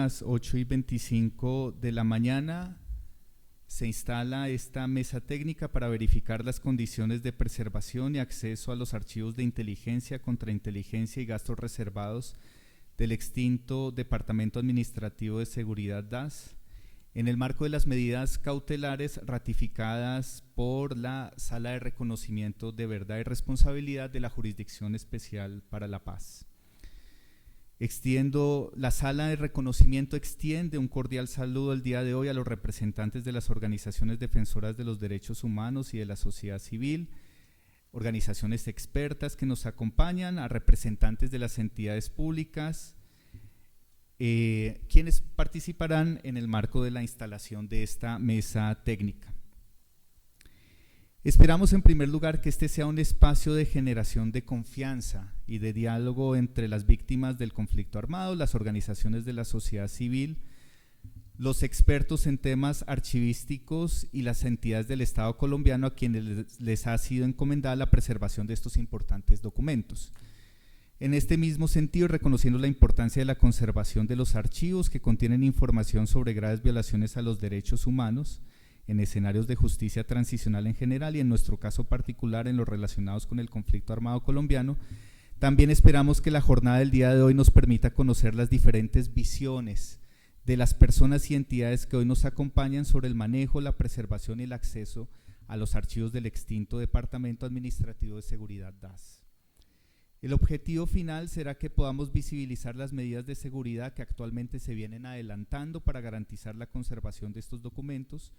las 8:25 de la mañana se instala esta mesa técnica para verificar las condiciones de preservación y acceso a los archivos de inteligencia, contrainteligencia y gastos reservados del extinto Departamento Administrativo de Seguridad DAS, en el marco de las medidas cautelares ratificadas por la Sala de Reconocimiento de Verdad y Responsabilidad de la Jurisdicción Especial para la Paz. La Sala de Reconocimiento extiende un cordial saludo el día de hoy a los representantes de las organizaciones defensoras de los derechos humanos y de la sociedad civil, organizaciones expertas que nos acompañan, a representantes de las entidades públicas, quienes participarán en el marco de la instalación de esta mesa técnica. Esperamos en primer lugar que este sea un espacio de generación de confianza y de diálogo entre las víctimas del conflicto armado, las organizaciones de la sociedad civil, los expertos en temas archivísticos y las entidades del Estado colombiano a quienes les ha sido encomendada la preservación de estos importantes documentos. En este mismo sentido, reconociendo la importancia de la conservación de los archivos que contienen información sobre graves violaciones a los derechos humanos en escenarios de justicia transicional en general y en nuestro caso particular en los relacionados con el conflicto armado colombiano, también esperamos que la jornada del día de hoy nos permita conocer las diferentes visiones de las personas y entidades que hoy nos acompañan sobre el manejo, la preservación y el acceso a los archivos del extinto Departamento Administrativo de Seguridad DAS. El objetivo final será que podamos visibilizar las medidas de seguridad que actualmente se vienen adelantando para garantizar la conservación de estos documentos,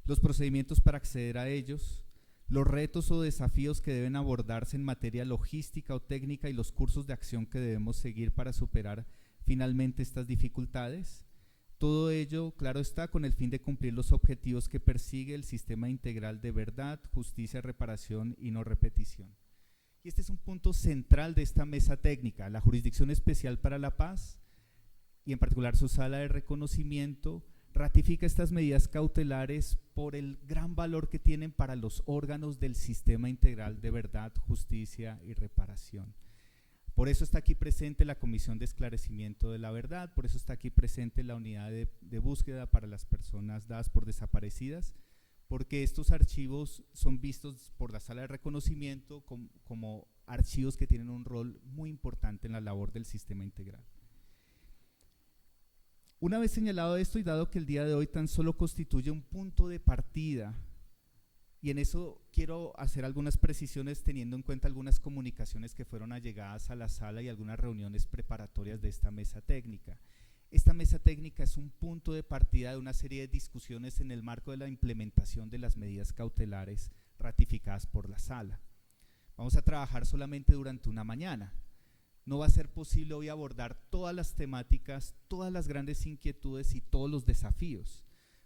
los procedimientos para acceder a ellos, los retos o desafíos que deben abordarse en materia logística o técnica y los cursos de acción que debemos seguir para superar finalmente estas dificultades. Todo ello, claro está, con el fin de cumplir los objetivos que persigue el sistema integral de verdad, justicia, reparación y no repetición. Y este es un punto central de esta mesa técnica. La Jurisdicción Especial para la Paz, y en particular su Sala de Reconocimiento, ratifica estas medidas cautelares por el gran valor que tienen para los órganos del sistema integral de verdad, justicia y reparación. Por eso está aquí presente la Comisión de Esclarecimiento de la Verdad, por eso está aquí presente la Unidad de Búsqueda para las Personas dadas por desaparecidas, porque estos archivos son vistos por la Sala de Reconocimiento como archivos que tienen un rol muy importante en la labor del sistema integral. Una vez señalado esto y dado que el día de hoy tan solo constituye un punto de partida, y en eso quiero hacer algunas precisiones teniendo en cuenta algunas comunicaciones que fueron allegadas a la sala y algunas reuniones preparatorias de esta mesa técnica. Esta mesa técnica es un punto de partida de una serie de discusiones en el marco de la implementación de las medidas cautelares ratificadas por la sala. Vamos a trabajar solamente durante una mañana. No va a ser posible hoy abordar todas las temáticas, todas las grandes inquietudes y todos los desafíos,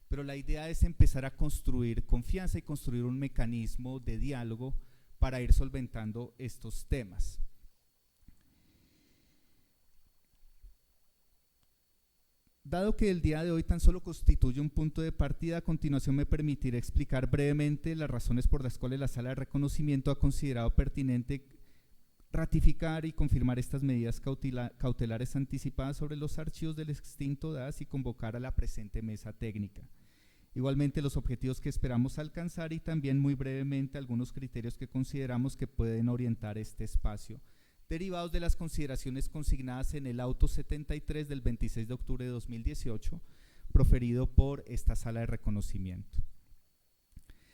pero la idea es empezar a construir confianza y construir un mecanismo de diálogo para ir solventando estos temas. Dado que el día de hoy tan solo constituye un punto de partida, a continuación me permitiré explicar brevemente las razones por las cuales la Sala de Reconocimiento ha considerado pertinente ratificar y confirmar estas medidas cautelares anticipadas sobre los archivos del extinto DAS y convocar a la presente mesa técnica. Igualmente los objetivos que esperamos alcanzar y también muy brevemente algunos criterios que consideramos que pueden orientar este espacio, derivados de las consideraciones consignadas en el auto 73 del 26 de octubre de 2018, proferido por esta Sala de Reconocimiento.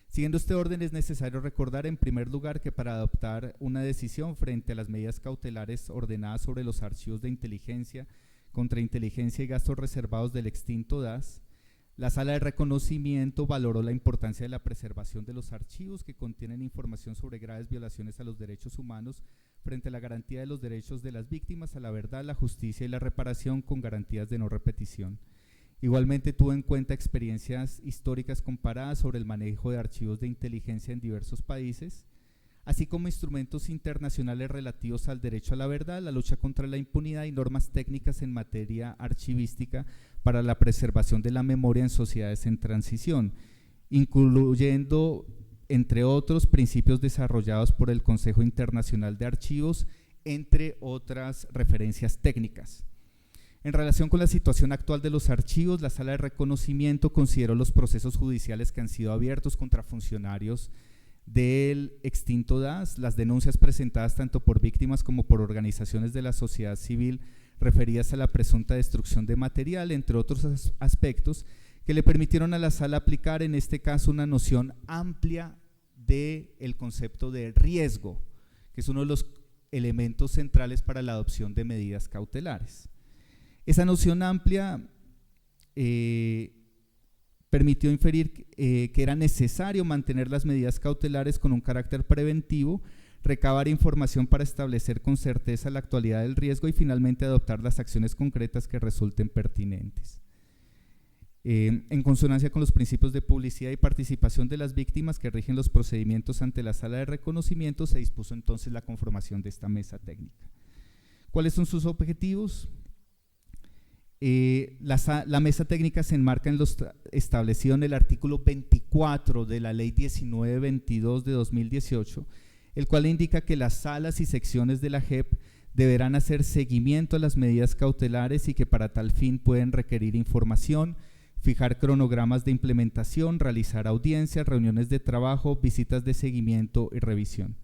Siguiendo este orden, es necesario recordar en primer lugar que para adoptar una decisión frente a las medidas cautelares ordenadas sobre los archivos de inteligencia, contrainteligencia y gastos reservados del extinto DAS, la Sala de Reconocimiento valoró la importancia de la preservación de los archivos que contienen información sobre graves violaciones a los derechos humanos frente a la garantía de los derechos de las víctimas a la verdad, la justicia y la reparación con garantías de no repetición. Igualmente tuvo en cuenta experiencias históricas comparadas sobre el manejo de archivos de inteligencia en diversos países, así como instrumentos internacionales relativos al derecho a la verdad, la lucha contra la impunidad y normas técnicas en materia archivística para la preservación de la memoria en sociedades en transición, incluyendo, entre otros, principios desarrollados por el Consejo Internacional de Archivos, entre otras referencias técnicas. En relación con la situación actual de los archivos, la Sala de Reconocimiento consideró los procesos judiciales que han sido abiertos contra funcionarios del extinto DAS, las denuncias presentadas tanto por víctimas como por organizaciones de la sociedad civil referidas a la presunta destrucción de material, entre otros aspectos, que le permitieron a la Sala aplicar en este caso una noción amplia del concepto de riesgo, que es uno de los elementos centrales para la adopción de medidas cautelares. Esa noción amplia permitió inferir que era necesario mantener las medidas cautelares con un carácter preventivo, recabar información para establecer con certeza la actualidad del riesgo y finalmente adoptar las acciones concretas que resulten pertinentes. En consonancia con los principios de publicidad y participación de las víctimas que rigen los procedimientos ante la Sala de Reconocimiento, se dispuso entonces la conformación de esta mesa técnica. ¿Cuáles son sus objetivos? La mesa técnica se enmarca en lo establecido en el artículo 24 de la Ley 1922 de 2018, el cual indica que las salas y secciones de la JEP deberán hacer seguimiento a las medidas cautelares y que para tal fin pueden requerir información, fijar cronogramas de implementación, realizar audiencias, reuniones de trabajo, visitas de seguimiento y revisión.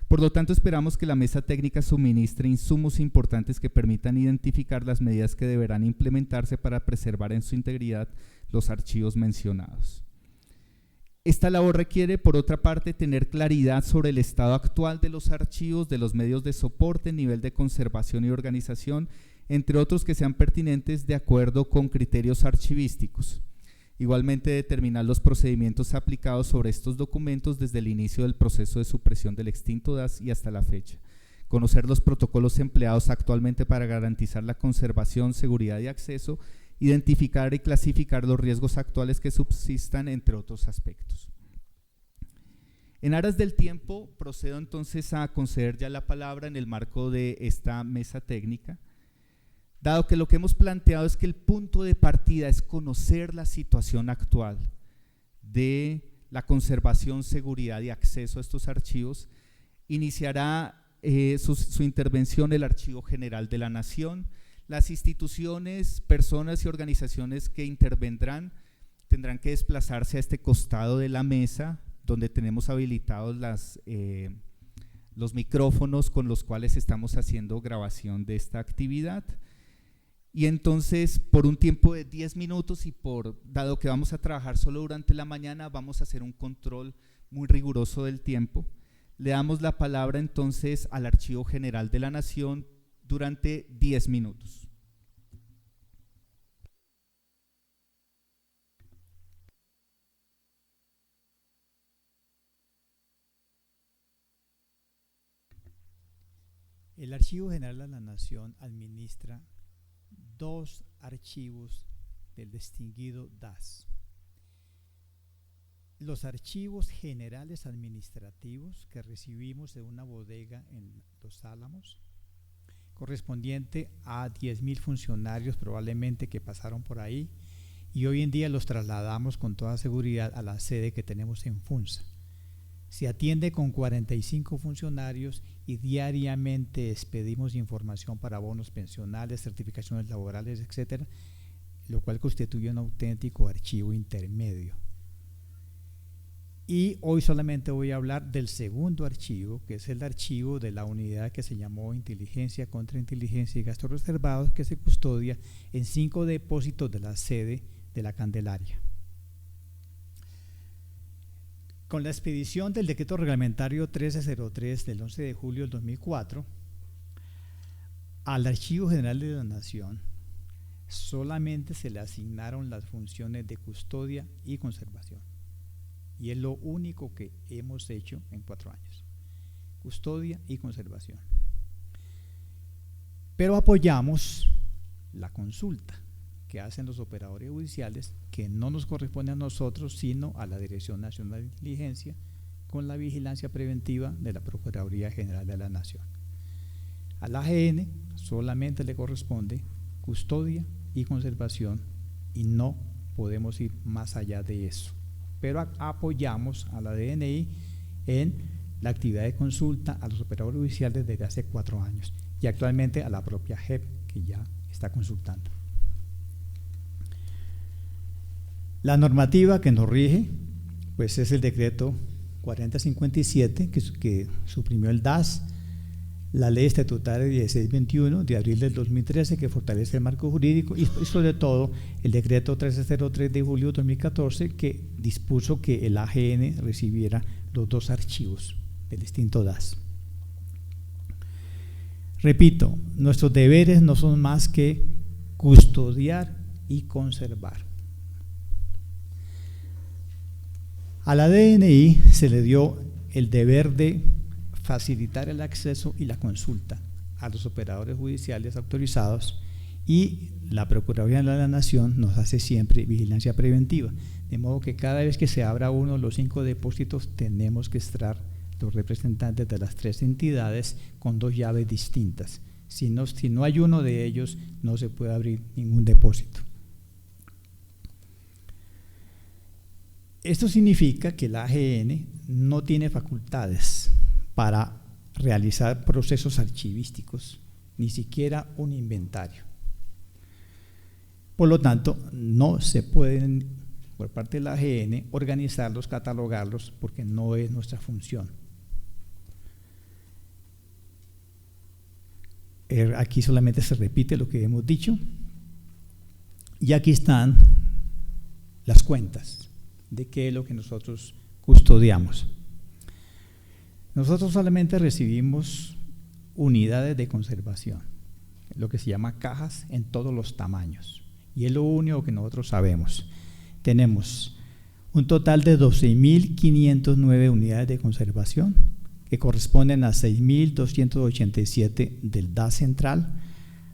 Por lo tanto, esperamos que la mesa técnica suministre insumos importantes que permitan identificar las medidas que deberán implementarse para preservar en su integridad los archivos mencionados. Esta labor requiere, por otra parte, tener claridad sobre el estado actual de los archivos, de los medios de soporte, nivel de conservación y organización, entre otros que sean pertinentes de acuerdo con criterios archivísticos. Igualmente, determinar los procedimientos aplicados sobre estos documentos desde el inicio del proceso de supresión del extinto DAS y hasta la fecha. Conocer los protocolos empleados actualmente para garantizar la conservación, seguridad y acceso, identificar y clasificar los riesgos actuales que subsistan, entre otros aspectos. En aras del tiempo, procedo entonces a conceder ya la palabra en el marco de esta mesa técnica. Dado que lo que hemos planteado es que el punto de partida es conocer la situación actual de la conservación, seguridad y acceso a estos archivos, iniciará su intervención el Archivo General de la Nación. Las instituciones, personas y organizaciones que intervendrán tendrán que desplazarse a este costado de la mesa, donde tenemos habilitados los micrófonos con los cuales estamos haciendo grabación de esta actividad. Y entonces, por un tiempo de 10 minutos y dado que vamos a trabajar solo durante la mañana, vamos a hacer un control muy riguroso del tiempo. Le damos la palabra entonces al Archivo General de la Nación durante 10 minutos. El Archivo General de la Nación administra 2 archivos del distinguido DAS. Los archivos generales administrativos que recibimos de una bodega en Los Álamos, correspondiente a 10.000 funcionarios probablemente que pasaron por ahí, y hoy en día los trasladamos con toda seguridad a la sede que tenemos en Funza. Se atiende con 45 funcionarios y diariamente expedimos información para bonos pensionales, certificaciones laborales, etcétera, lo cual constituye un auténtico archivo intermedio. Y hoy solamente voy a hablar del segundo archivo, que es el archivo de la unidad que se llamó Inteligencia, Contrainteligencia y Gastos Reservados, que se custodia en 5 depósitos de la sede de la Candelaria. Con la expedición del decreto reglamentario 1303 del 11 de julio del 2004, al Archivo General de la Nación solamente se le asignaron las funciones de custodia y conservación. Y es lo único que hemos hecho en 4 años, custodia y conservación. Pero apoyamos la consulta que hacen los operadores judiciales, que no nos corresponde a nosotros, sino a la Dirección Nacional de Inteligencia, con la vigilancia preventiva de la Procuraduría General de la Nación. A la AGN solamente le corresponde custodia y conservación y no podemos ir más allá de eso. Pero apoyamos a la DNI en la actividad de consulta a los operadores judiciales desde hace 4 años y actualmente a la propia JEP, que ya está está consultando. La normativa que nos rige, pues es el decreto 4057 que suprimió el DAS, la ley estatutaria 1621 de abril del 2013 que fortalece el marco jurídico y sobre todo el decreto 1303 de julio de 2014 que dispuso que el AGN recibiera los dos archivos del extinto DAS. Repito, nuestros deberes no son más que custodiar y conservar. A la DNI se le dio el deber de facilitar el acceso y la consulta a los operadores judiciales autorizados y la Procuraduría de la Nación nos hace siempre vigilancia preventiva, de modo que cada vez que se abra uno de los 5 depósitos tenemos que estar los representantes de las 3 entidades con 2 llaves distintas. Si no hay uno de ellos, no se puede abrir ningún depósito. Esto significa que el AGN no tiene facultades para realizar procesos archivísticos, ni siquiera un inventario. Por lo tanto, no se pueden, por parte del AGN, organizarlos, catalogarlos, porque no es nuestra función. Aquí solamente se repite lo que hemos dicho, y aquí están las cuentas de qué es lo que nosotros custodiamos. Nosotros solamente recibimos unidades de conservación, lo que se llama cajas en todos los tamaños, y es lo único que nosotros sabemos. Tenemos un total de 12.509 unidades de conservación que corresponden a 6.287 del DAS central,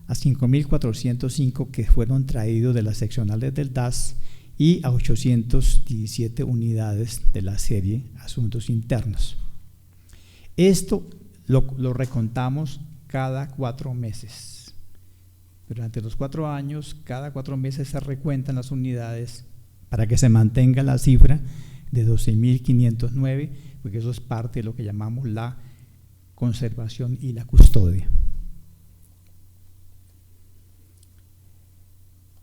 a 5.405 que fueron traídos de las seccionales del DAS y a 817 unidades de la serie Asuntos Internos. Esto lo recontamos cada 4 meses. Durante los 4 años, cada 4 meses se recuentan las unidades para que se mantenga la cifra de 12.509, porque eso es parte de lo que llamamos la conservación y la custodia.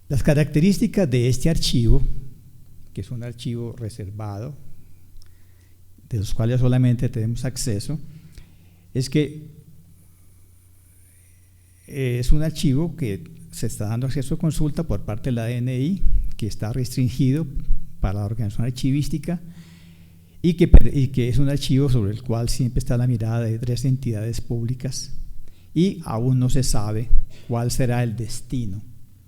Las características de este archivo, que es un archivo reservado, de los cuales solamente tenemos acceso, es que es un archivo que se está dando acceso a consulta por parte de la DNI, que está restringido para la organización archivística y que es un archivo sobre el cual siempre está la mirada de 3 entidades públicas y aún no se sabe cuál será el destino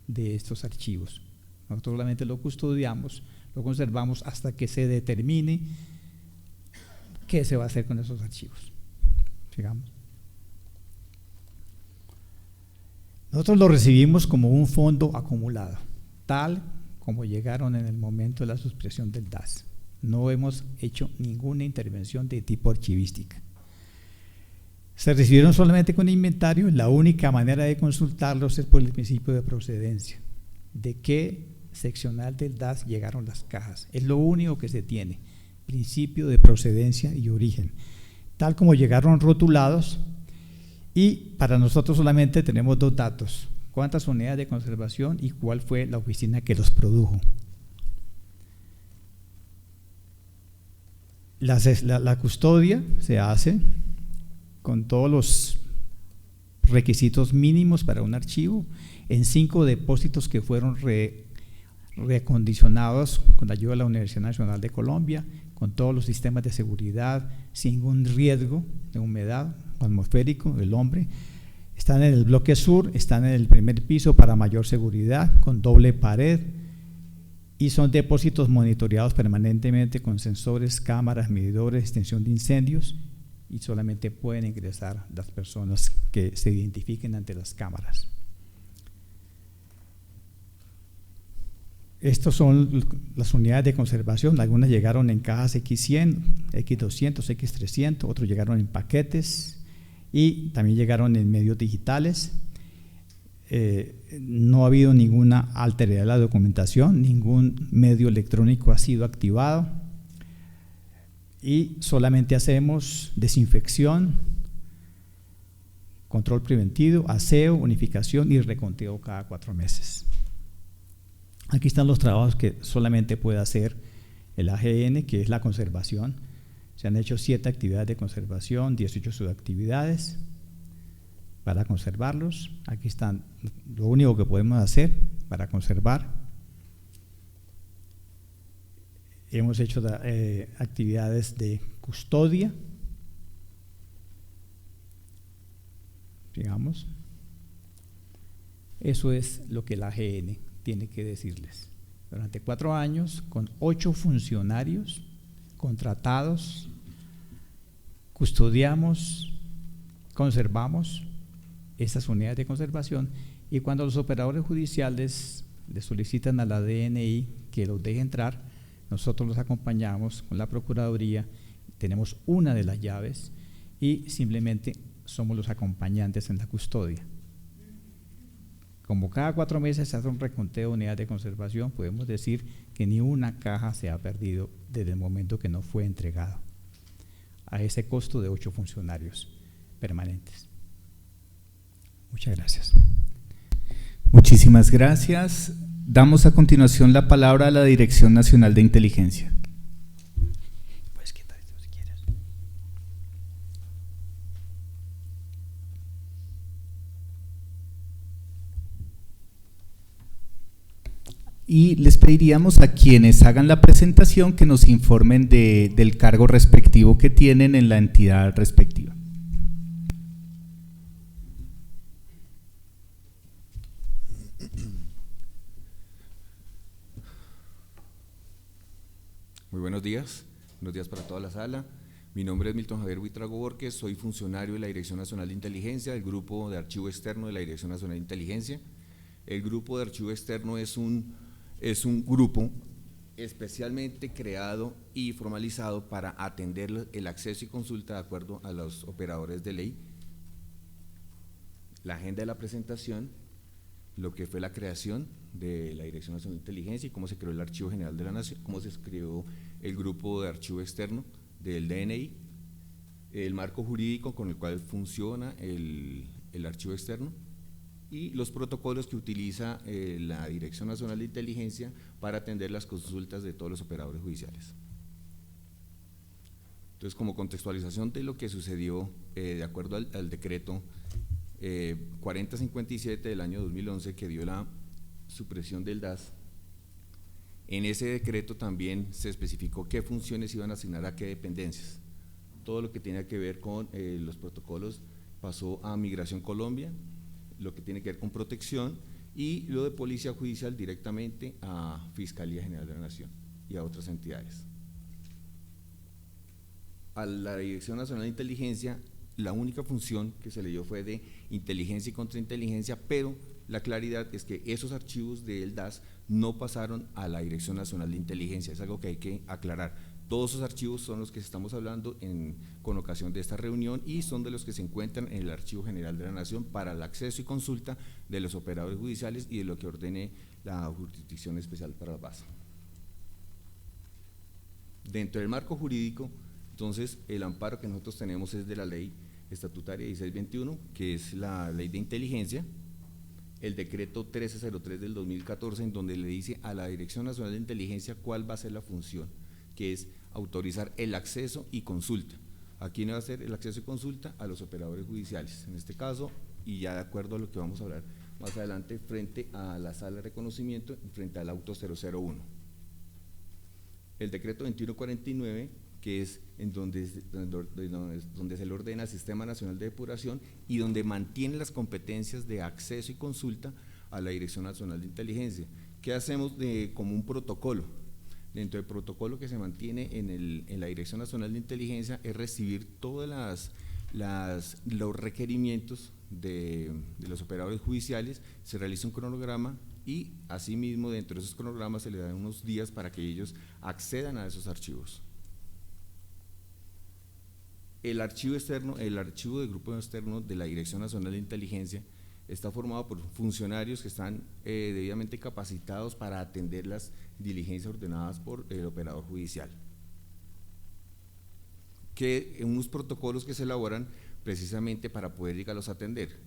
de estos archivos. Nosotros solamente lo custodiamos, lo conservamos hasta que se determine qué se va a hacer con esos archivos. Sigamos. Nosotros lo recibimos como un fondo acumulado, tal como llegaron en el momento de la suspensión del DAS. No hemos hecho ninguna intervención de tipo archivística. Se recibieron solamente con inventario. La única manera de consultarlos es por el principio de procedencia. ¿De qué seccional del DAS llegaron las cajas? Es lo único que se tiene, principio de procedencia y origen. Tal como llegaron rotulados, y para nosotros solamente tenemos 2 datos: cuántas unidades de conservación y cuál fue la oficina que los produjo. La custodia se hace con todos los requisitos mínimos para un archivo en 5 depósitos que fueron reacondicionados con la ayuda de la Universidad Nacional de Colombia, con todos los sistemas de seguridad, sin ningún riesgo de humedad atmosférico del hombre. Están en el bloque sur, están en el primer piso para mayor seguridad, con doble pared, y son depósitos monitoreados permanentemente con sensores, cámaras, medidores, extensión de incendios, y solamente pueden ingresar las personas que se identifiquen ante las cámaras. Estas son las unidades de conservación. Algunas llegaron en cajas X100, X200, X300, otros llegaron en paquetes y también llegaron en medios digitales. No ha habido ninguna alteridad de la documentación, ningún medio electrónico ha sido activado y solamente hacemos desinfección control preventivo, aseo, unificación y reconteo cada 4 meses. Aquí están los trabajos que solamente puede hacer el AGN, que es la conservación. Se han hecho 7 actividades de conservación, 18 subactividades para conservarlos. Aquí están lo único que podemos hacer para conservar. Hemos hecho actividades de custodia, digamos. Eso es lo que la AGN tiene que decirles. Durante 4 años, con 8 funcionarios contratados, custodiamos, conservamos estas unidades de conservación, y cuando los operadores judiciales le solicitan a la DNI que los deje entrar, nosotros los acompañamos con la Procuraduría, tenemos una de las llaves y simplemente somos los acompañantes en la custodia. Como cada 4 meses se hace un reconteo de unidades de conservación, podemos decir que ni una caja se ha perdido desde el momento que no fue entregado, a ese costo de 8 funcionarios permanentes. Muchas gracias. Muchísimas gracias. Damos a continuación la palabra a la Dirección Nacional de Inteligencia. Puedes quitar esto si quieres. Y les pediríamos a quienes hagan la presentación que nos informen del cargo respectivo que tienen en la entidad respectiva. Muy buenos días para toda la sala. Mi nombre es Milton Javier Buitrago Borges, soy funcionario de la Dirección Nacional de Inteligencia, del Grupo de Archivo Externo de la Dirección Nacional de Inteligencia. El Grupo de Archivo Externo es un grupo especialmente creado y formalizado para atender el acceso y consulta de acuerdo a los operadores de ley. La agenda de la presentación, lo que fue la creación de la Dirección Nacional de Inteligencia y cómo se creó el Archivo General de la Nación, cómo se creó el Grupo de Archivo Externo del DNI, el marco jurídico con el cual funciona el Archivo Externo y los protocolos que utiliza la Dirección Nacional de Inteligencia para atender las consultas de todos los operadores judiciales. Entonces, como contextualización de lo que sucedió de acuerdo al decreto 4057 del año 2011 que dio la supresión del DAS, en ese decreto también se especificó qué funciones iban a asignar a qué dependencias. Todo lo que tenía que ver con los protocolos pasó a Migración Colombia, lo que tiene que ver con protección, y lo de Policía Judicial directamente a Fiscalía General de la Nación y a otras entidades. A la Dirección Nacional de Inteligencia, la única función que se le dio fue de inteligencia y contrainteligencia, pero la claridad es que esos archivos del DAS no pasaron a la Dirección Nacional de Inteligencia, es algo que hay que aclarar. Todos esos archivos son los que estamos hablando con ocasión de esta reunión y son de los que se encuentran en el Archivo General de la Nación para el acceso y consulta de los operadores judiciales y de lo que ordene la Jurisdicción Especial para la Paz. Dentro del marco jurídico, entonces, el amparo que nosotros tenemos es de la Ley Estatutaria 1621, que es la Ley de Inteligencia, el decreto 1303 del 2014, en donde le dice a la Dirección Nacional de Inteligencia cuál va a ser la función, que es autorizar el acceso y consulta. ¿A quién va a hacer el acceso y consulta? A los operadores judiciales, en este caso, y ya de acuerdo a lo que vamos a hablar más adelante, frente a la sala de reconocimiento, frente al auto 001. El decreto 2149, que es en donde se le ordena el Sistema Nacional de Depuración y donde mantiene las competencias de acceso y consulta a la Dirección Nacional de Inteligencia. ¿Qué hacemos como un protocolo? Dentro del protocolo que se mantiene en la Dirección Nacional de Inteligencia es recibir todos los requerimientos de los operadores judiciales, se realiza un cronograma y asimismo dentro de esos cronogramas se le dan unos días para que ellos accedan a esos archivos. El archivo externo, el archivo del grupo externo de la Dirección Nacional de Inteligencia está formado por funcionarios que están debidamente capacitados para atender las diligencias ordenadas por el operador judicial. Unos protocolos que se elaboran precisamente para poder llegarlos a atender.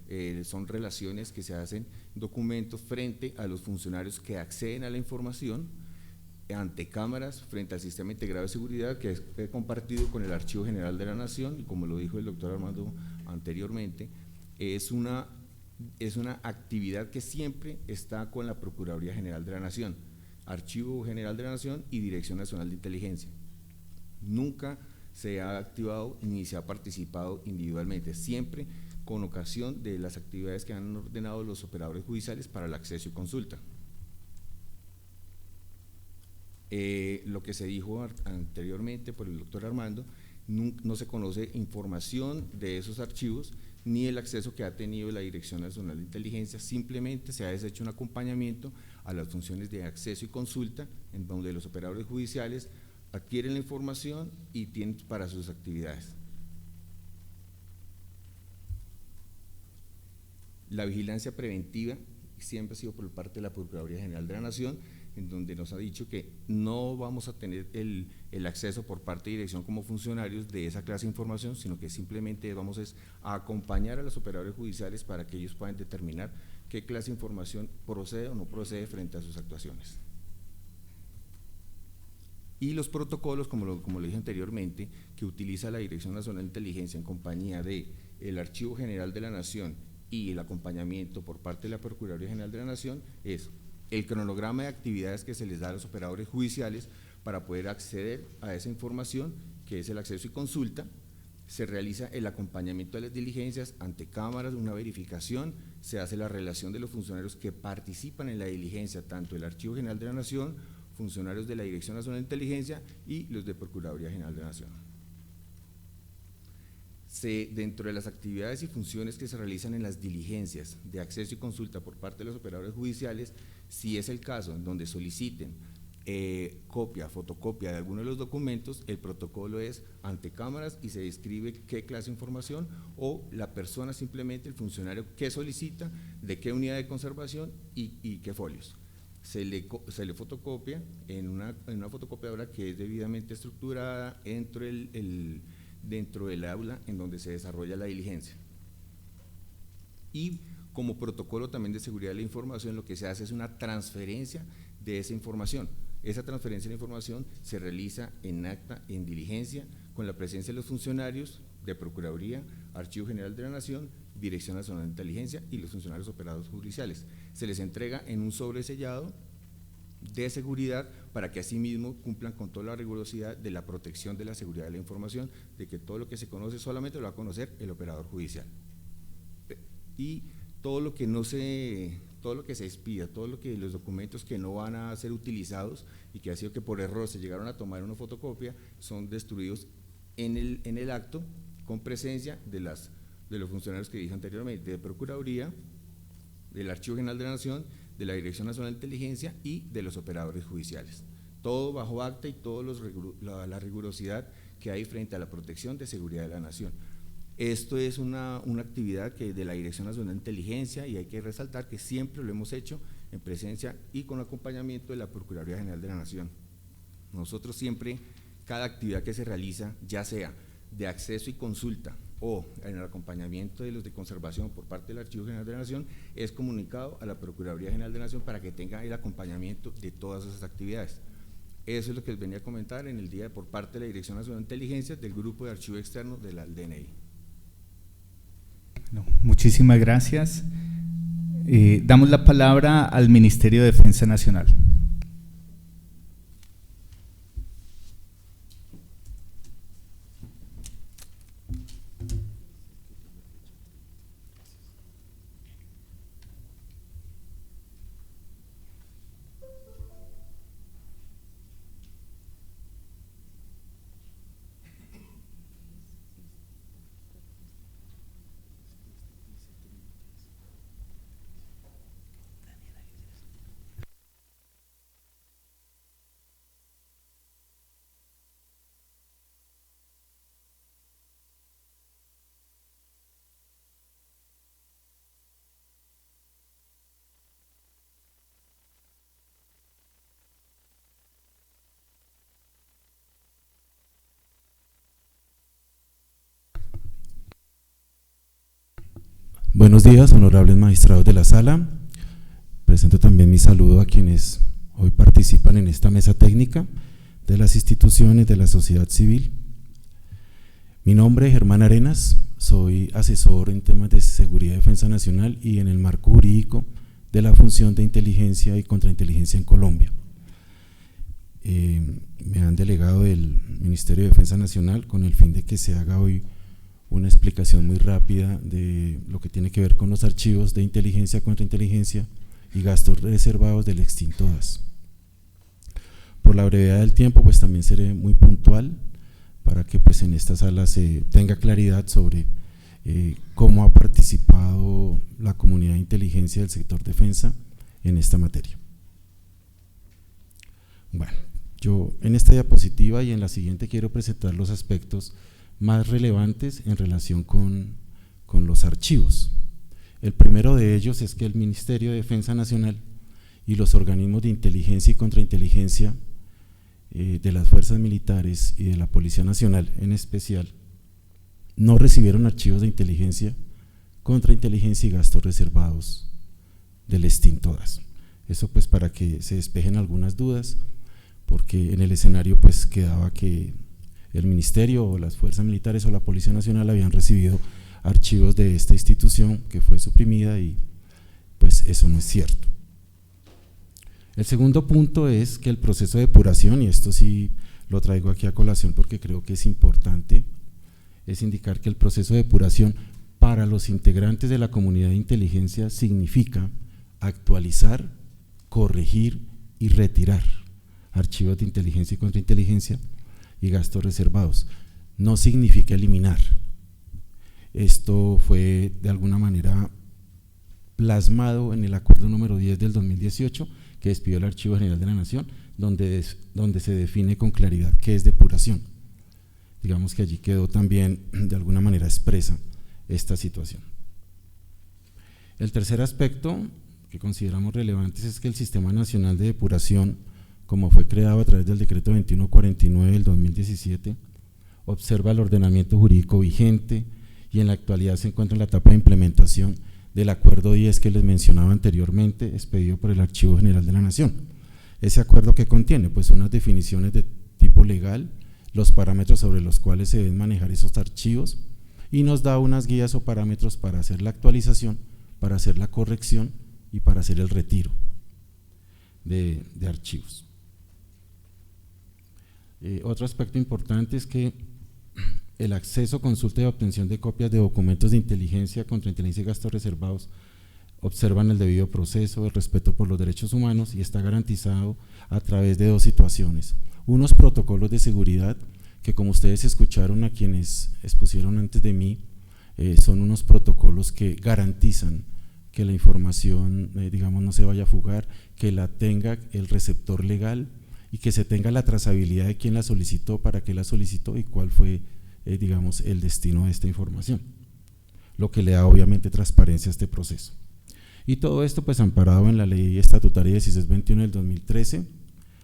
Son relaciones que se hacen, documentos frente a los funcionarios que acceden a la información ante cámaras, frente al sistema integrado de seguridad que es compartido con el Archivo General de la Nación, y como lo dijo el doctor Armando anteriormente, es una actividad que siempre está con la Procuraduría General de la Nación, Archivo General de la Nación y Dirección Nacional de Inteligencia. Nunca se ha activado ni se ha participado individualmente, siempre con ocasión de las actividades que han ordenado los operadores judiciales para el acceso y consulta. Lo que se dijo anteriormente por el doctor Armando, no se conoce información de esos archivos ni el acceso que ha tenido la Dirección Nacional de Inteligencia, simplemente se ha hecho un acompañamiento a las funciones de acceso y consulta, en donde los operadores judiciales adquieren la información y tienen para sus actividades. La vigilancia preventiva siempre ha sido por parte de la Procuraduría General de la Nación, en donde nos ha dicho que no vamos a tener el acceso por parte de dirección como funcionarios de esa clase de información, sino que simplemente vamos a acompañar a los operadores judiciales para que ellos puedan determinar qué clase de información procede o no procede frente a sus actuaciones. Y los protocolos, como lo dije anteriormente, que utiliza la Dirección Nacional de Inteligencia en compañía del Archivo General de la Nación y el acompañamiento por parte de la Procuraduría General de la Nación, es el cronograma de actividades que se les da a los operadores judiciales para poder acceder a esa información, que es el acceso y consulta. Se realiza el acompañamiento de las diligencias ante cámaras, una verificación, se hace la relación de los funcionarios que participan en la diligencia, tanto el Archivo General de la Nación, funcionarios de la Dirección Nacional de Inteligencia y los de Procuraduría General de la Nación. Dentro de las actividades y funciones que se realizan en las diligencias de acceso y consulta por parte de los operadores judiciales, si es el caso en donde soliciten fotocopia de alguno de los documentos, el protocolo es ante cámaras y se describe qué clase de información o la persona, simplemente el funcionario que solicita, de qué unidad de conservación y qué folios. Se le fotocopia en una fotocopiadora que es debidamente estructurada dentro del aula en donde se desarrolla la diligencia. Y como protocolo también de seguridad de la información, lo que se hace es una transferencia de esa información. Esa transferencia de información se realiza en acta, en diligencia, con la presencia de los funcionarios de Procuraduría, Archivo General de la Nación, Dirección Nacional de Inteligencia y los funcionarios operadores judiciales. Se les entrega en un sobresellado de seguridad para que asimismo cumplan con toda la rigurosidad de la protección de la seguridad de la información, de que todo lo que se conoce solamente lo va a conocer el operador judicial. Y todo lo que se expida, todo lo que los documentos que no van a ser utilizados y que ha sido que por error se llegaron a tomar una fotocopia, son destruidos en el acto con presencia de los funcionarios que dije anteriormente, de Procuraduría, del Archivo General de la Nación, de la Dirección Nacional de Inteligencia y de los operadores judiciales. Todo bajo acta y toda la rigurosidad que hay frente a la protección de seguridad de la nación. Esto es una actividad que de la Dirección Nacional de Inteligencia, y hay que resaltar que siempre lo hemos hecho en presencia y con acompañamiento de la Procuraduría General de la Nación. Nosotros siempre, cada actividad que se realiza, ya sea de acceso y consulta o en el acompañamiento de los de conservación por parte del Archivo General de la Nación, es comunicado a la Procuraduría General de la Nación para que tenga el acompañamiento de todas esas actividades. Eso es lo que les venía a comentar en el día por parte de la Dirección Nacional de Inteligencia del Grupo de Archivo Externo de la DNI. Bueno, muchísimas gracias. Damos la palabra al Ministerio de Defensa Nacional. Buenos días, honorables magistrados de la sala. Presento también mi saludo a quienes hoy participan en esta mesa técnica de las instituciones de la sociedad civil. Mi nombre es Germán Arenas, soy asesor en temas de seguridad y defensa nacional y en el marco jurídico de la función de inteligencia y contrainteligencia en Colombia. Me han delegado del Ministerio de Defensa Nacional con el fin de que se haga hoy una explicación muy rápida de lo que tiene que ver con los archivos de inteligencia, contrainteligencia y gastos reservados del extinto DAS. Por la brevedad del tiempo, pues también seré muy puntual para que pues en esta sala se tenga claridad sobre cómo ha participado la comunidad de inteligencia del sector defensa en esta materia. Bueno, yo en esta diapositiva y en la siguiente quiero presentar los aspectos más relevantes en relación con los archivos. El primero de ellos es que el Ministerio de Defensa Nacional y los organismos de inteligencia y contrainteligencia de las fuerzas militares y de la Policía Nacional en especial no recibieron archivos de inteligencia, contrainteligencia y gastos reservados del extinto DAS. Eso pues para que se despejen algunas dudas, porque en el escenario pues quedaba que el Ministerio o las fuerzas militares o la Policía Nacional habían recibido archivos de esta institución que fue suprimida y pues eso no es cierto. El segundo punto es que el proceso de depuración, y esto sí lo traigo aquí a colación porque creo que es importante, es indicar que el proceso de depuración para los integrantes de la comunidad de inteligencia significa actualizar, corregir y retirar archivos de inteligencia y contrainteligencia y gastos reservados. No significa eliminar. Esto fue de alguna manera plasmado en el acuerdo número 10 del 2018 que despidió el Archivo General de la Nación, donde se define con claridad qué es depuración. Digamos que allí quedó también de alguna manera expresa esta situación. El tercer aspecto que consideramos relevante es que el Sistema Nacional de Depuración, como fue creado a través del decreto 2149 del 2017, observa el ordenamiento jurídico vigente y en la actualidad se encuentra en la etapa de implementación del acuerdo 10 que les mencionaba anteriormente, expedido por el Archivo General de la Nación. Ese acuerdo que contiene pues unas definiciones de tipo legal, los parámetros sobre los cuales se deben manejar esos archivos y nos da unas guías o parámetros para hacer la actualización, para hacer la corrección y para hacer el retiro de archivos. Otro aspecto importante es que el acceso, consulta y obtención de copias de documentos de inteligencia, contrainteligencia y gastos reservados observan el debido proceso, el respeto por los derechos humanos y está garantizado a través de dos situaciones. Unos protocolos de seguridad que, como ustedes escucharon a quienes expusieron antes de mí, son unos protocolos que garantizan que la información, digamos, no se vaya a fugar, que la tenga el receptor legal y que se tenga la trazabilidad de quién la solicitó, para qué la solicitó y cuál fue, digamos, el destino de esta información, lo que le da obviamente transparencia a este proceso. Y todo esto pues amparado en la Ley Estatutaria 1621 del 2013,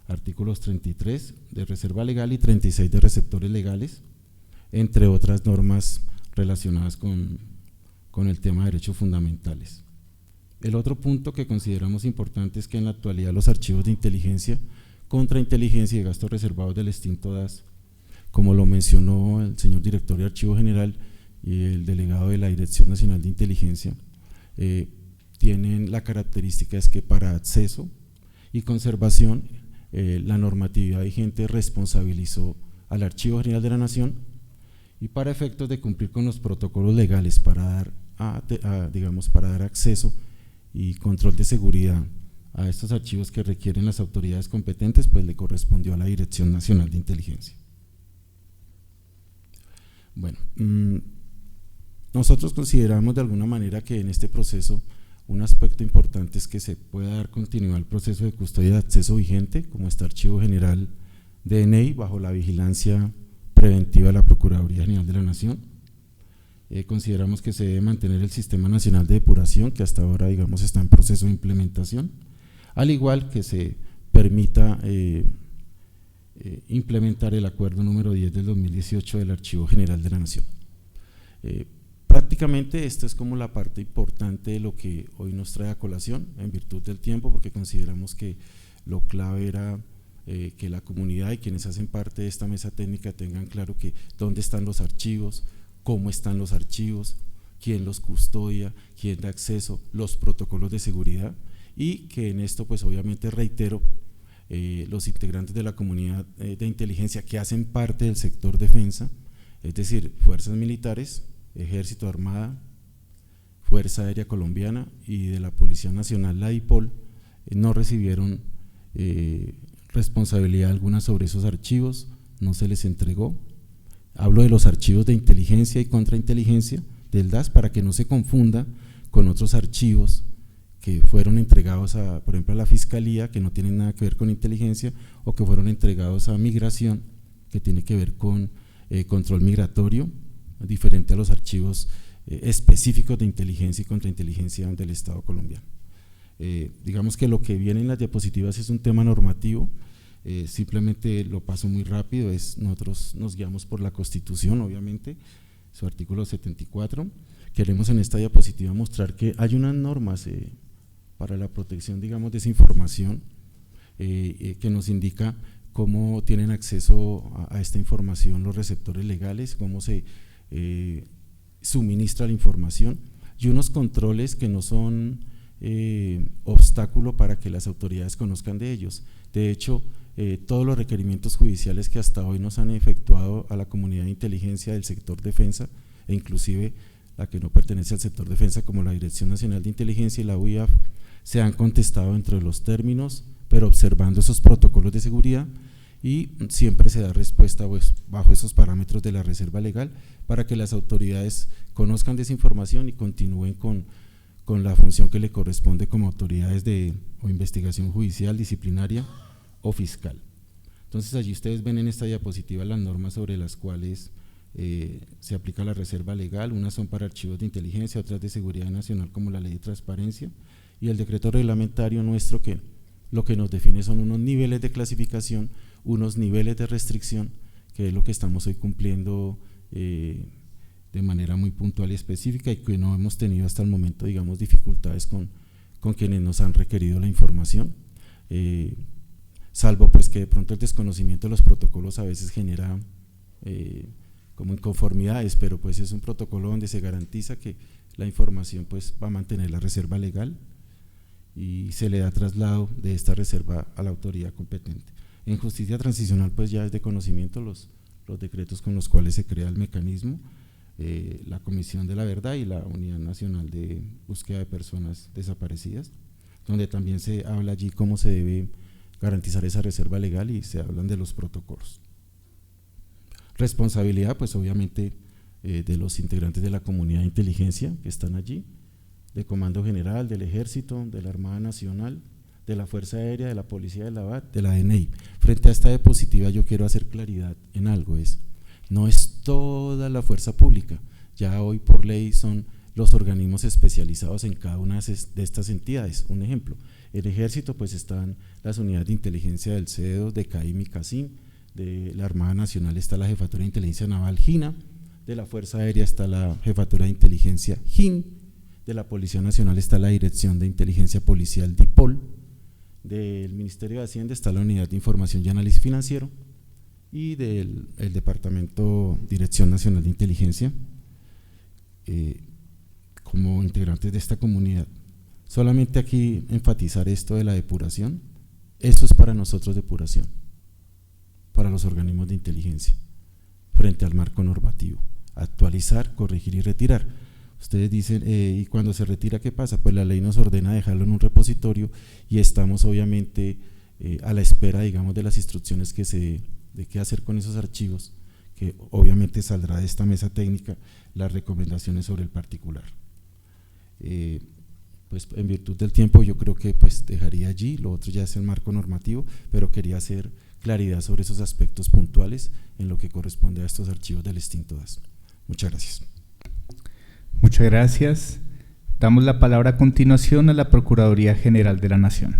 artículos 33 de reserva legal y 36 de receptores legales, entre otras normas relacionadas con el tema de derechos fundamentales. El otro punto que consideramos importante es que en la actualidad los archivos de inteligencia, contrainteligencia y gastos reservados del extinto DAS, como lo mencionó el señor director de Archivo General y el delegado de la Dirección Nacional de Inteligencia, tienen la característica es que para acceso y conservación la normatividad vigente responsabilizó al Archivo General de la Nación y para efectos de cumplir con los protocolos legales para dar acceso y control de seguridad a estos archivos que requieren las autoridades competentes, pues le correspondió a la Dirección Nacional de Inteligencia. Bueno, nosotros consideramos de alguna manera que en este proceso un aspecto importante es que se pueda dar continuidad al proceso de custodia de acceso vigente, como está Archivo General de DNI, bajo la vigilancia preventiva de la Procuraduría General de la Nación. Consideramos que se debe mantener el Sistema Nacional de Depuración, que hasta ahora, digamos, está en proceso de implementación, al igual que se permita implementar el acuerdo número 10 del 2018 del Archivo General de la Nación. prácticamente esto es como la parte importante de lo que hoy nos trae a colación, en virtud del tiempo, porque consideramos que lo clave era que la comunidad y quienes hacen parte de esta mesa técnica tengan claro que dónde están los archivos, cómo están los archivos, quién los custodia, quién da acceso, los protocolos de seguridad, y que en esto pues obviamente reitero, los integrantes de la comunidad de inteligencia que hacen parte del sector defensa, es decir, fuerzas militares, Ejército, Armada, Fuerza Aérea Colombiana y de la Policía Nacional, la DIPOL, no recibieron responsabilidad alguna sobre esos archivos, no se les entregó. Hablo de los archivos de inteligencia y contrainteligencia del DAS para que no se confunda con otros archivos que fueron entregados a, por ejemplo, a la Fiscalía, que no tienen nada que ver con inteligencia, o que fueron entregados a Migración, que tiene que ver con control migratorio, diferente a los archivos específicos de inteligencia y contrainteligencia del Estado colombiano. Digamos que lo que viene en las diapositivas es un tema normativo, simplemente lo paso muy rápido, nosotros nos guiamos por la Constitución, obviamente, su artículo 74. Queremos en esta diapositiva mostrar que hay unas normas para la protección, digamos, de esa información, que nos indica cómo tienen acceso a esta información los receptores legales, cómo se suministra la información, y unos controles que no son obstáculo para que las autoridades conozcan de ellos. De hecho, todos los requerimientos judiciales que hasta hoy nos han efectuado a la comunidad de inteligencia del sector defensa, e inclusive la que no pertenece al sector defensa como la Dirección Nacional de Inteligencia y la UIAF, se han contestado dentro de los términos, pero observando esos protocolos de seguridad, y siempre se da respuesta pues, bajo esos parámetros de la reserva legal para que las autoridades conozcan de esa información y continúen con la función que le corresponde como autoridades de o investigación judicial, disciplinaria o fiscal. Entonces allí ustedes ven en esta diapositiva las normas sobre las cuales se aplica la reserva legal. Unas son para archivos de inteligencia, otras de seguridad nacional como la ley de transparencia, y el decreto reglamentario nuestro, que lo que nos define son unos niveles de clasificación, unos niveles de restricción, que es lo que estamos hoy cumpliendo de manera muy puntual y específica, y que no hemos tenido hasta el momento, digamos, dificultades con quienes nos han requerido la información, salvo pues que de pronto el desconocimiento de los protocolos a veces genera como inconformidades, pero pues es un protocolo donde se garantiza que la información pues va a mantener la reserva legal y se le da traslado de esta reserva a la autoridad competente. En justicia transicional pues ya es de conocimiento los decretos con los cuales se crea el mecanismo, la Comisión de la Verdad y la Unidad Nacional de Búsqueda de Personas Desaparecidas, donde también se habla allí cómo se debe garantizar esa reserva legal y se hablan de los protocolos. Responsabilidad pues obviamente de los integrantes de la comunidad de inteligencia que están allí, de Comando General, del Ejército, de la Armada Nacional, de la Fuerza Aérea, de la Policía de la BAT, de la DNI. Frente a esta diapositiva yo quiero hacer claridad en algo, no es toda la fuerza pública, ya hoy por ley son los organismos especializados en cada una de estas entidades. Un ejemplo, el Ejército pues están las unidades de inteligencia del CEDO, de CAIM y CACIM, de la Armada Nacional está la Jefatura de Inteligencia Naval JINA, de la Fuerza Aérea está la Jefatura de Inteligencia JIN, de la Policía Nacional está la Dirección de Inteligencia Policial DIPOL, del Ministerio de Hacienda está la Unidad de Información y Análisis Financiero, y del Departamento Dirección Nacional de Inteligencia, como integrantes de esta comunidad. Solamente aquí enfatizar esto de la depuración, eso es para nosotros depuración, para los organismos de inteligencia, frente al marco normativo, actualizar, corregir y retirar. Ustedes dicen, ¿y cuando se retira qué pasa? Pues la ley nos ordena dejarlo en un repositorio y estamos obviamente a la espera, digamos, de las instrucciones de qué hacer con esos archivos, que obviamente saldrá de esta mesa técnica las recomendaciones sobre el particular. Pues en virtud del tiempo yo creo que pues dejaría allí, lo otro ya es el marco normativo, pero quería hacer claridad sobre esos aspectos puntuales en lo que corresponde a estos archivos del extinto DAS. Muchas gracias. Muchas gracias. Damos la palabra a continuación a la Procuraduría General de la Nación.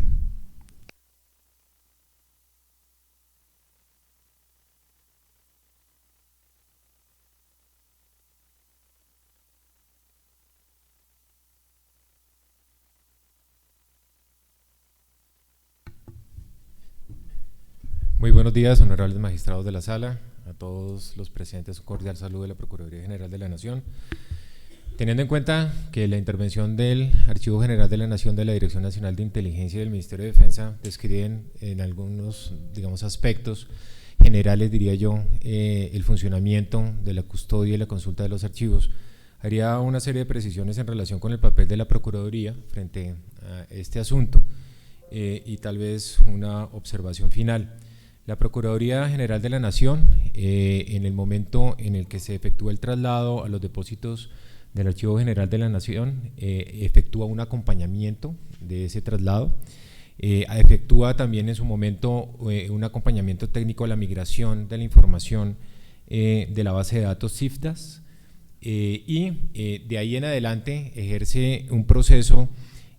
Muy buenos días, honorables magistrados de la sala, a todos los presentes, un cordial saludo de la Procuraduría General de la Nación. Teniendo en cuenta que la intervención del Archivo General de la Nación, de la Dirección Nacional de Inteligencia y del Ministerio de Defensa describen en algunos, digamos, aspectos generales, diría yo, el funcionamiento de la custodia y la consulta de los archivos, haría una serie de precisiones en relación con el papel de la Procuraduría frente a este asunto y tal vez una observación final. La Procuraduría General de la Nación, en el momento en el que se efectúa el traslado a los depósitos del Archivo General de la Nación, efectúa un acompañamiento de ese traslado, efectúa también en su momento un acompañamiento técnico a la migración de la información de la base de datos CIFDAS y de ahí en adelante ejerce un proceso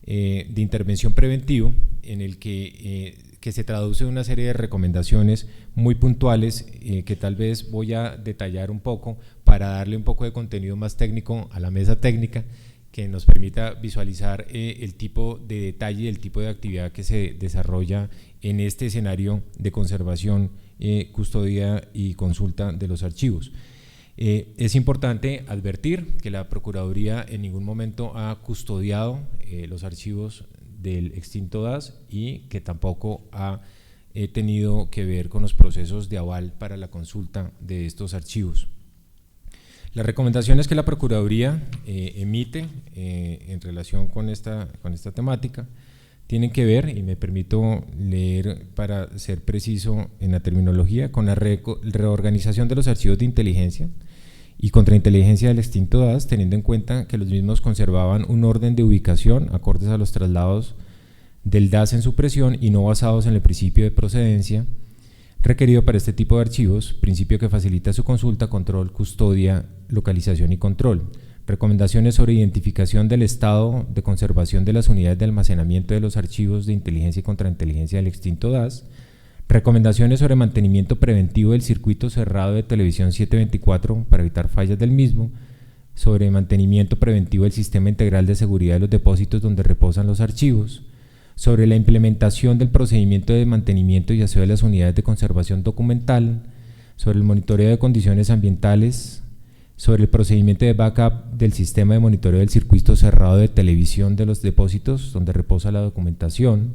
de intervención preventivo en el que se traduce en una serie de recomendaciones muy puntuales que tal vez voy a detallar un poco para darle un poco de contenido más técnico a la mesa técnica que nos permita visualizar el tipo de detalle y el tipo de actividad que se desarrolla en este escenario de conservación, custodia y consulta de los archivos. Es importante advertir que la Procuraduría en ningún momento ha custodiado los archivos del extinto DAS y que tampoco ha tenido que ver con los procesos de aval para la consulta de estos archivos. Las recomendaciones que la Procuraduría emite en relación con esta temática tienen que ver, y me permito leer para ser preciso en la terminología, con la reorganización de los archivos de inteligencia y contrainteligencia del extinto DAS, teniendo en cuenta que los mismos conservaban un orden de ubicación acordes a los traslados del DAS en supresión y no basados en el principio de procedencia requerido para este tipo de archivos, principio que facilita su consulta, control, custodia, localización y control. Recomendaciones sobre identificación del estado de conservación de las unidades de almacenamiento de los archivos de inteligencia y contrainteligencia del extinto DAS. Recomendaciones sobre mantenimiento preventivo del circuito cerrado de televisión 724 para evitar fallas del mismo, sobre mantenimiento preventivo del sistema integral de seguridad de los depósitos donde reposan los archivos, sobre la implementación del procedimiento de mantenimiento y aseo de las unidades de conservación documental, sobre el monitoreo de condiciones ambientales, sobre el procedimiento de backup del sistema de monitoreo del circuito cerrado de televisión de los depósitos donde reposa la documentación,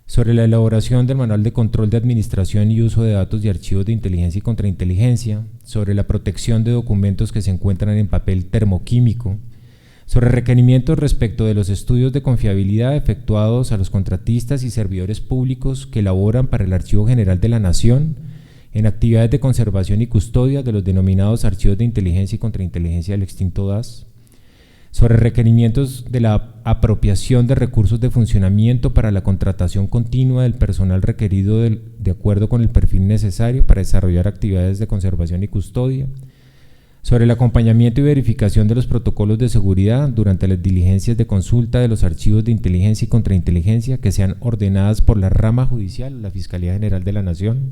sobre la elaboración del manual de control de administración y uso de datos y archivos de inteligencia y contrainteligencia, sobre la protección de documentos que se encuentran en papel termoquímico, sobre requerimientos respecto de los estudios de confiabilidad efectuados a los contratistas y servidores públicos que elaboran para el Archivo General de la Nación en actividades de conservación y custodia de los denominados archivos de inteligencia y contrainteligencia del extinto DAS, sobre requerimientos de la apropiación de recursos de funcionamiento para la contratación continua del personal requerido de acuerdo con el perfil necesario para desarrollar actividades de conservación y custodia, sobre el acompañamiento y verificación de los protocolos de seguridad durante las diligencias de consulta de los archivos de inteligencia y contrainteligencia que sean ordenadas por la rama judicial, la Fiscalía General de la Nación,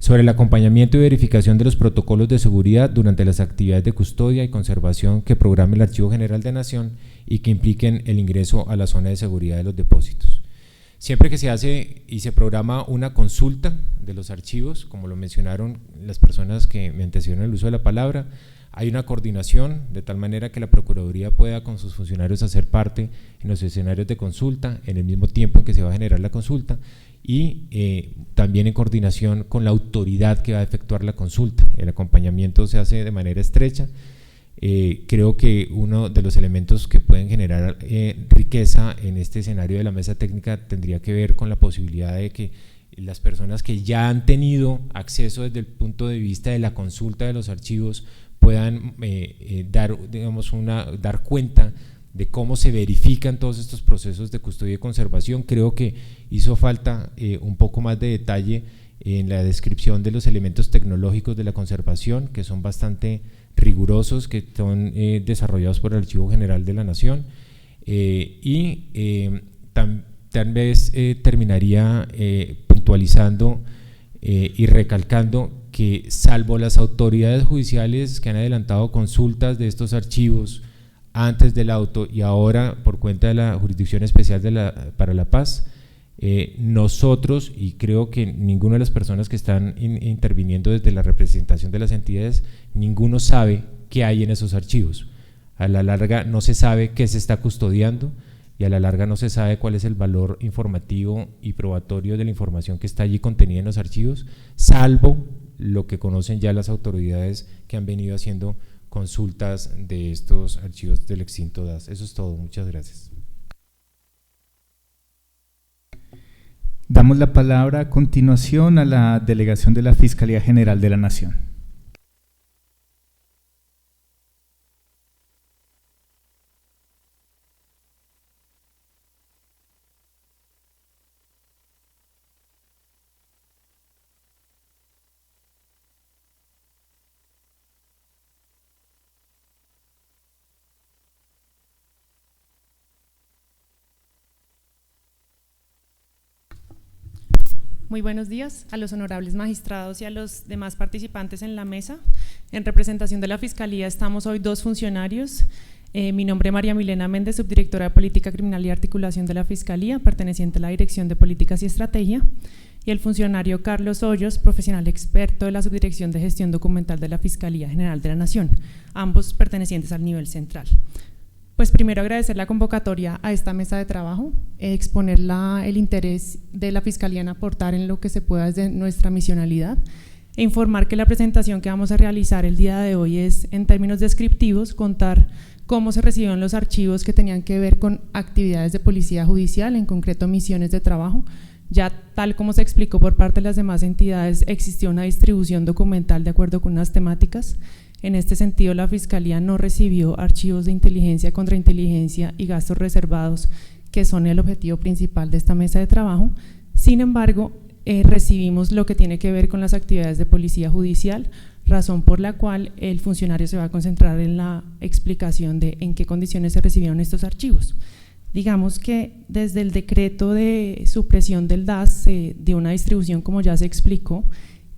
sobre el acompañamiento y verificación de los protocolos de seguridad durante las actividades de custodia y conservación que programe el Archivo General de la Nación y que impliquen el ingreso a la zona de seguridad de los depósitos. Siempre que se hace y se programa una consulta de los archivos, como lo mencionaron las personas que me antecedieron el uso de la palabra, hay una coordinación de tal manera que la Procuraduría pueda con sus funcionarios hacer parte en los escenarios de consulta en el mismo tiempo en que se va a generar la consulta y también en coordinación con la autoridad que va a efectuar la consulta. El acompañamiento se hace de manera estrecha. Creo que uno de los elementos que pueden generar riqueza en este escenario de la mesa técnica tendría que ver con la posibilidad de que las personas que ya han tenido acceso desde el punto de vista de la consulta de los archivos puedan dar cuenta de cómo se verifican todos estos procesos de custodia y conservación. Creo que hizo falta un poco más de detalle en la descripción de los elementos tecnológicos de la conservación, que son bastante rigurosos, que son desarrollados por el Archivo General de la Nación, tal vez terminaría puntualizando y recalcando que salvo las autoridades judiciales que han adelantado consultas de estos archivos antes del auto y ahora por cuenta de la Jurisdicción Especial para la Paz, Nosotros, y creo que ninguna de las personas que están interviniendo desde la representación de las entidades, ninguno sabe qué hay en esos archivos. A la larga no se sabe qué se está custodiando y a la larga no se sabe cuál es el valor informativo y probatorio de la información que está allí contenida en los archivos, salvo lo que conocen ya las autoridades que han venido haciendo consultas de estos archivos del extinto DAS. Eso es todo, muchas gracias. Damos la palabra a continuación a la delegación de la Fiscalía General de la Nación. Muy buenos días a los honorables magistrados y a los demás participantes en la mesa. En representación de la Fiscalía estamos hoy 2 funcionarios. Mi nombre es María Milena Méndez, subdirectora de Política Criminal y Articulación de la Fiscalía, perteneciente a la Dirección de Políticas y Estrategia, y el funcionario Carlos Hoyos, profesional experto de la Subdirección de Gestión Documental de la Fiscalía General de la Nación, ambos pertenecientes al nivel central. Pues primero agradecer la convocatoria a esta mesa de trabajo, exponer el interés de la Fiscalía en aportar en lo que se pueda desde nuestra misionalidad e informar que la presentación que vamos a realizar el día de hoy es, en términos descriptivos, contar cómo se recibieron los archivos que tenían que ver con actividades de policía judicial, en concreto misiones de trabajo. Ya tal como se explicó por parte de las demás entidades, existió una distribución documental de acuerdo con unas temáticas. En este sentido, la Fiscalía no recibió archivos de inteligencia, contrainteligencia y gastos reservados, que son el objetivo principal de esta mesa de trabajo. Sin embargo, recibimos lo que tiene que ver con las actividades de policía judicial, razón por la cual el funcionario se va a concentrar en la explicación de en qué condiciones se recibieron estos archivos. Digamos que desde el decreto de supresión del DAS se dio una distribución, como ya se explicó,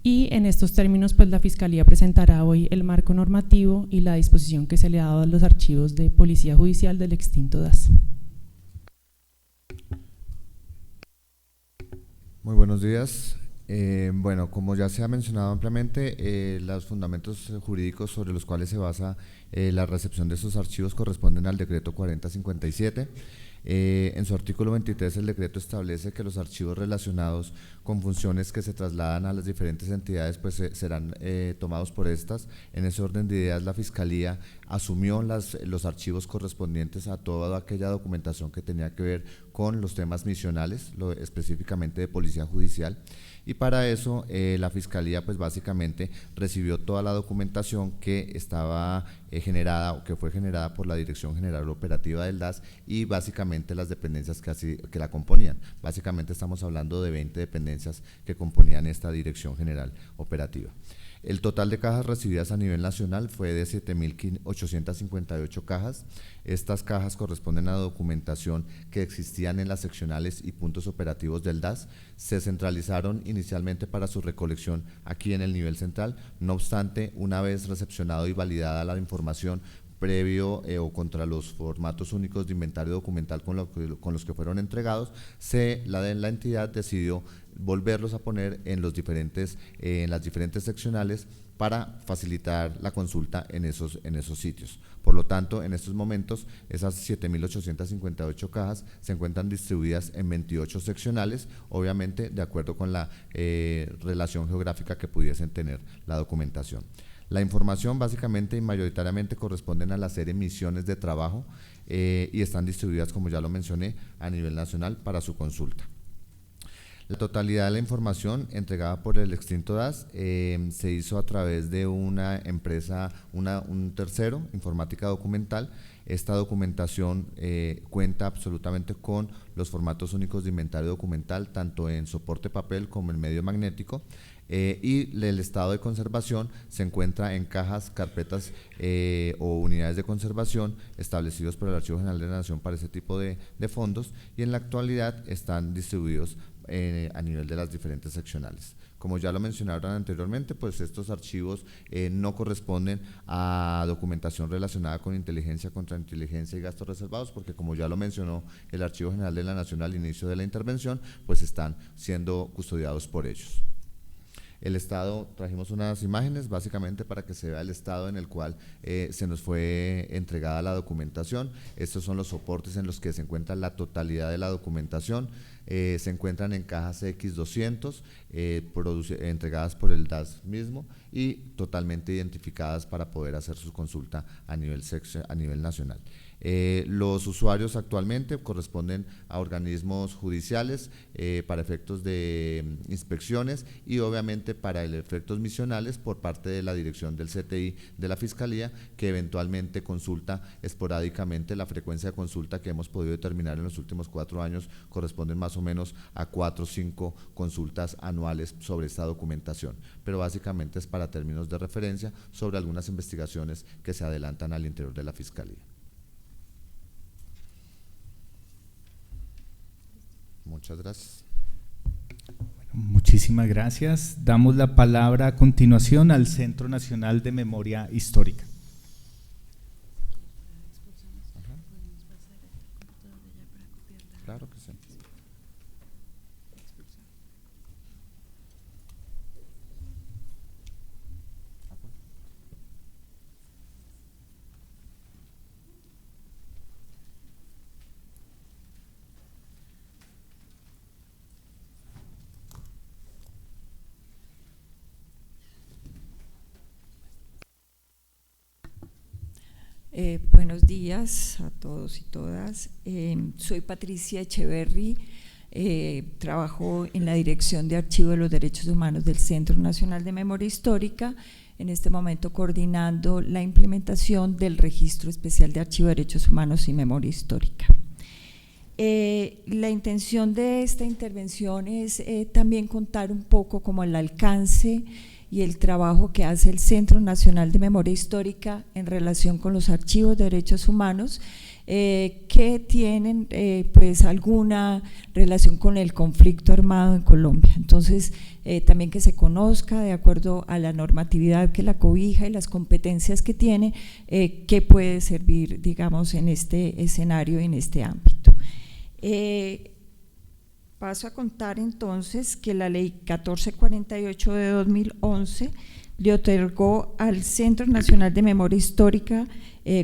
y en estos términos pues la Fiscalía presentará hoy el marco normativo y la disposición que se le ha dado a los archivos de policía judicial del extinto DAS. Muy buenos días. Bueno, como ya se ha mencionado ampliamente, los fundamentos jurídicos sobre los cuales se basa la recepción de estos archivos corresponden al decreto 4057. En su artículo 23 el decreto establece que los archivos relacionados con funciones que se trasladan a las diferentes entidades pues serán tomados por estas. En ese orden de ideas, la Fiscalía asumió los archivos correspondientes a toda aquella documentación que tenía que ver con los temas misionales, específicamente de policía judicial, y para eso la Fiscalía pues básicamente recibió toda la documentación que estaba generada o que fue generada por la Dirección General Operativa del DAS y básicamente las dependencias que la componían. Básicamente estamos hablando de 20 dependencias que componían esta Dirección General Operativa. El total de cajas recibidas a nivel nacional fue de 7.858 cajas. Estas cajas corresponden a documentación que existían en las seccionales y puntos operativos del DAS. Se centralizaron inicialmente para su recolección aquí en el nivel central. No obstante, una vez recepcionado y validada la información previo o contra los formatos únicos de inventario documental con los que fueron entregados, la entidad decidió volverlos a poner en las diferentes seccionales para facilitar la consulta en esos sitios. Por lo tanto, en estos momentos, esas 7.858 cajas se encuentran distribuidas en 28 seccionales, obviamente de acuerdo con la relación geográfica que pudiesen tener la documentación. La información básicamente y mayoritariamente corresponden a la serie misiones de trabajo y están distribuidas, como ya lo mencioné, a nivel nacional para su consulta. La totalidad de la información entregada por el extinto DAS se hizo a través de una empresa, un tercero, Informática Documental. Esta documentación cuenta absolutamente con los formatos únicos de inventario documental, tanto en soporte papel como en medio magnético. Y el estado de conservación se encuentra en cajas, carpetas o unidades de conservación establecidos por el Archivo General de la Nación para ese tipo de fondos, y en la actualidad están distribuidos a nivel de las diferentes seccionales. Como ya lo mencionaron anteriormente, pues estos archivos no corresponden a documentación relacionada con inteligencia, contrainteligencia y gastos reservados, porque como ya lo mencionó el Archivo General de la Nación al inicio de la intervención, pues están siendo custodiados por ellos. El estado, trajimos unas imágenes básicamente para que se vea el estado en el cual se nos fue entregada la documentación. Estos son los soportes en los que se encuentra la totalidad de la documentación. Se encuentran en cajas X200 entregadas por el DAS mismo y totalmente identificadas para poder hacer su consulta a nivel nacional. Los usuarios actualmente corresponden a organismos judiciales para efectos de inspecciones y obviamente para efectos misionales por parte de la dirección del CTI de la Fiscalía, que eventualmente consulta esporádicamente. La frecuencia de consulta que hemos podido determinar en los últimos 4 años corresponden más o menos a 4 o 5 consultas anuales sobre esta documentación, pero básicamente es para términos de referencia sobre algunas investigaciones que se adelantan al interior de la Fiscalía. Muchas gracias. Bueno, muchísimas gracias. Damos la palabra a continuación al Centro Nacional de Memoria Histórica. Claro que sí. Buenos días a todos y todas. Soy Patricia Echeverry, trabajo en la Dirección de Archivo de los Derechos Humanos del Centro Nacional de Memoria Histórica, en este momento coordinando la implementación del Registro Especial de Archivo de Derechos Humanos y Memoria Histórica. La intención de esta intervención es también contar un poco como el alcance y el trabajo que hace el Centro Nacional de Memoria Histórica en relación con los archivos de derechos humanos que tienen pues alguna relación con el conflicto armado en Colombia. Entonces también que se conozca de acuerdo a la normatividad que la cobija y las competencias que tiene, qué puede servir, digamos, en este escenario, en este ámbito. Paso a contar entonces que la Ley 1448 de 2011 le otorgó al Centro Nacional de Memoria Histórica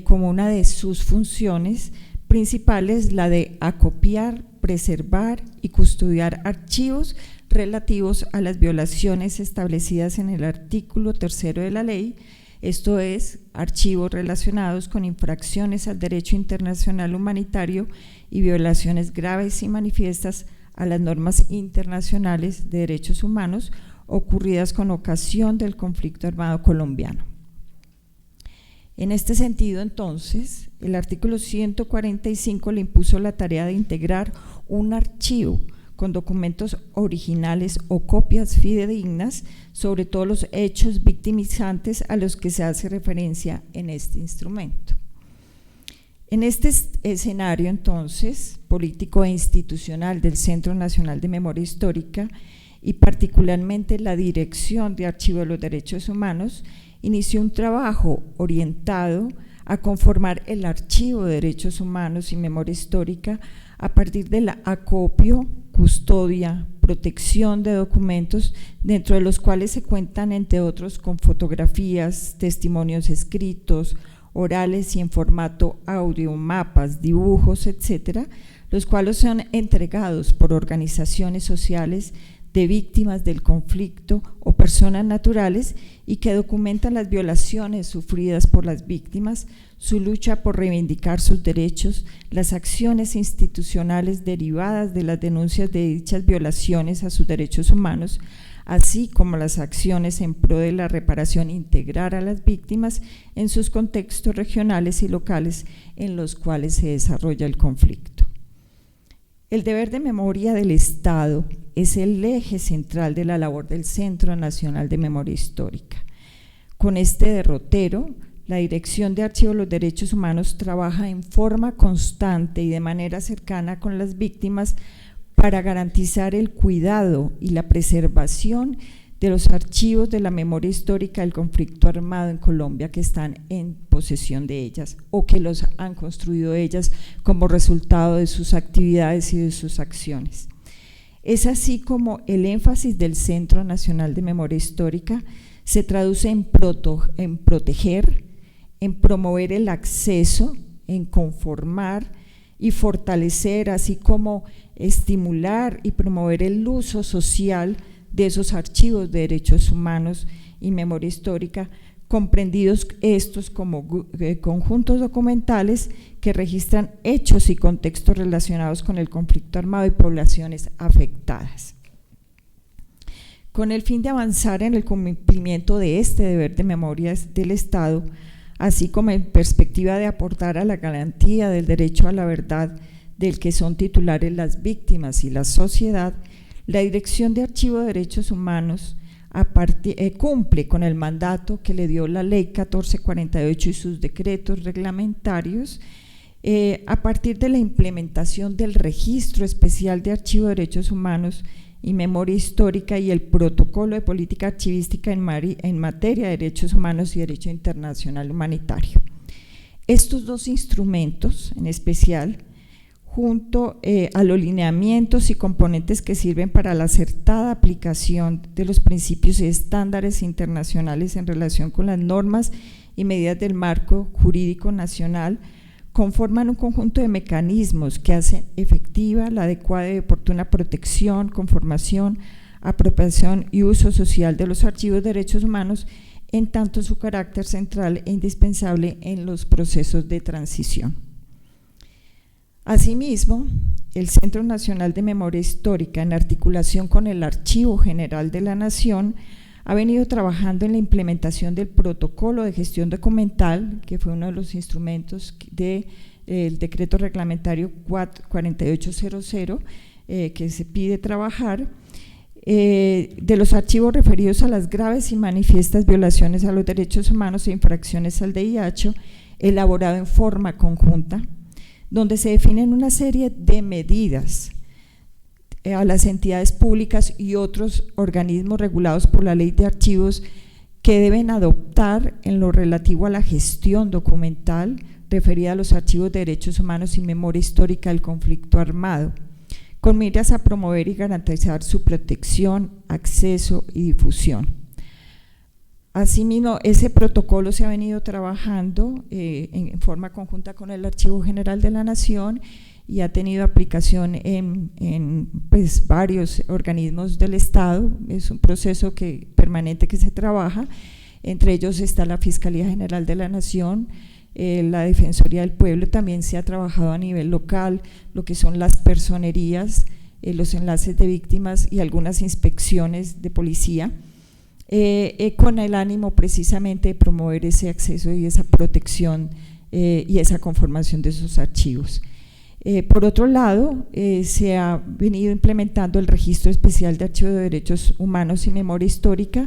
como una de sus funciones principales la de acopiar, preservar y custodiar archivos relativos a las violaciones establecidas en el artículo 3 de la ley, esto es, archivos relacionados con infracciones al derecho internacional humanitario y violaciones graves y manifiestas a las normas internacionales de derechos humanos ocurridas con ocasión del conflicto armado colombiano. En este sentido, entonces, el artículo 145 le impuso la tarea de integrar un archivo con documentos originales o copias fidedignas sobre todos los hechos victimizantes a los que se hace referencia en este instrumento. En este escenario, entonces, político e institucional del Centro Nacional de Memoria Histórica y particularmente la Dirección de Archivo de los Derechos Humanos, inició un trabajo orientado a conformar el Archivo de Derechos Humanos y Memoria Histórica a partir del acopio, custodia, protección de documentos, dentro de los cuales se cuentan, entre otros, con fotografías, testimonios escritos, orales y en formato audio, mapas, dibujos, etcétera, los cuales son entregados por organizaciones sociales de víctimas del conflicto o personas naturales y que documentan las violaciones sufridas por las víctimas, su lucha por reivindicar sus derechos, las acciones institucionales derivadas de las denuncias de dichas violaciones a sus derechos humanos, así como las acciones en pro de la reparación integral a las víctimas en sus contextos regionales y locales en los cuales se desarrolla el conflicto. El deber de memoria del Estado es el eje central de la labor del Centro Nacional de Memoria Histórica. Con este derrotero, la Dirección de Archivo de los Derechos Humanos trabaja en forma constante y de manera cercana con las víctimas para garantizar el cuidado y la preservación de los archivos de la memoria histórica del conflicto armado en Colombia que están en posesión de ellas o que los han construido ellas como resultado de sus actividades y de sus acciones. Es así como el énfasis del Centro Nacional de Memoria Histórica se traduce en proteger, en promover el acceso, en conformar y fortalecer, así como estimular y promover el uso social de esos archivos de derechos humanos y memoria histórica, comprendidos estos como conjuntos documentales que registran hechos y contextos relacionados con el conflicto armado y poblaciones afectadas. Con el fin de avanzar en el cumplimiento de este deber de memoria del Estado, así como en perspectiva de aportar a la garantía del derecho a la verdad del que son titulares las víctimas y la sociedad, la Dirección de Archivo de Derechos Humanos cumple con el mandato que le dio la Ley 1448 y sus decretos reglamentarios a partir de la implementación del Registro Especial de Archivo de Derechos Humanos y Memoria Histórica y el Protocolo de Política Archivística en materia de derechos humanos y derecho internacional humanitario. Estos dos instrumentos, en especial, junto a los lineamientos y componentes que sirven para la acertada aplicación de los principios y estándares internacionales en relación con las normas y medidas del marco jurídico nacional, conforman un conjunto de mecanismos que hacen efectiva la adecuada y oportuna protección, conformación, apropiación y uso social de los archivos de derechos humanos, en tanto su carácter central e indispensable en los procesos de transición. Asimismo, el Centro Nacional de Memoria Histórica, en articulación con el Archivo General de la Nación, ha venido trabajando en la implementación del Protocolo de Gestión Documental, que fue uno de los instrumentos del Decreto Reglamentario 4800, que se pide trabajar, de los archivos referidos a las graves y manifiestas violaciones a los derechos humanos e infracciones al DIH, elaborado en forma conjunta, donde se definen una serie de medidas a las entidades públicas y otros organismos regulados por la Ley de Archivos que deben adoptar en lo relativo a la gestión documental referida a los archivos de derechos humanos y memoria histórica del conflicto armado, con miras a promover y garantizar su protección, acceso y difusión. Asimismo, ese protocolo se ha venido trabajando en forma conjunta con el Archivo General de la Nación y ha tenido aplicación en varios organismos del Estado. Es un proceso permanente que se trabaja, entre ellos está la Fiscalía General de la Nación, la Defensoría del Pueblo. También se ha trabajado a nivel local lo que son las personerías, los enlaces de víctimas y algunas inspecciones de policía, con el ánimo precisamente de promover ese acceso y esa protección y esa conformación de esos archivos. Por otro lado, se ha venido implementando el Registro Especial de Archivo de Derechos Humanos y Memoria Histórica,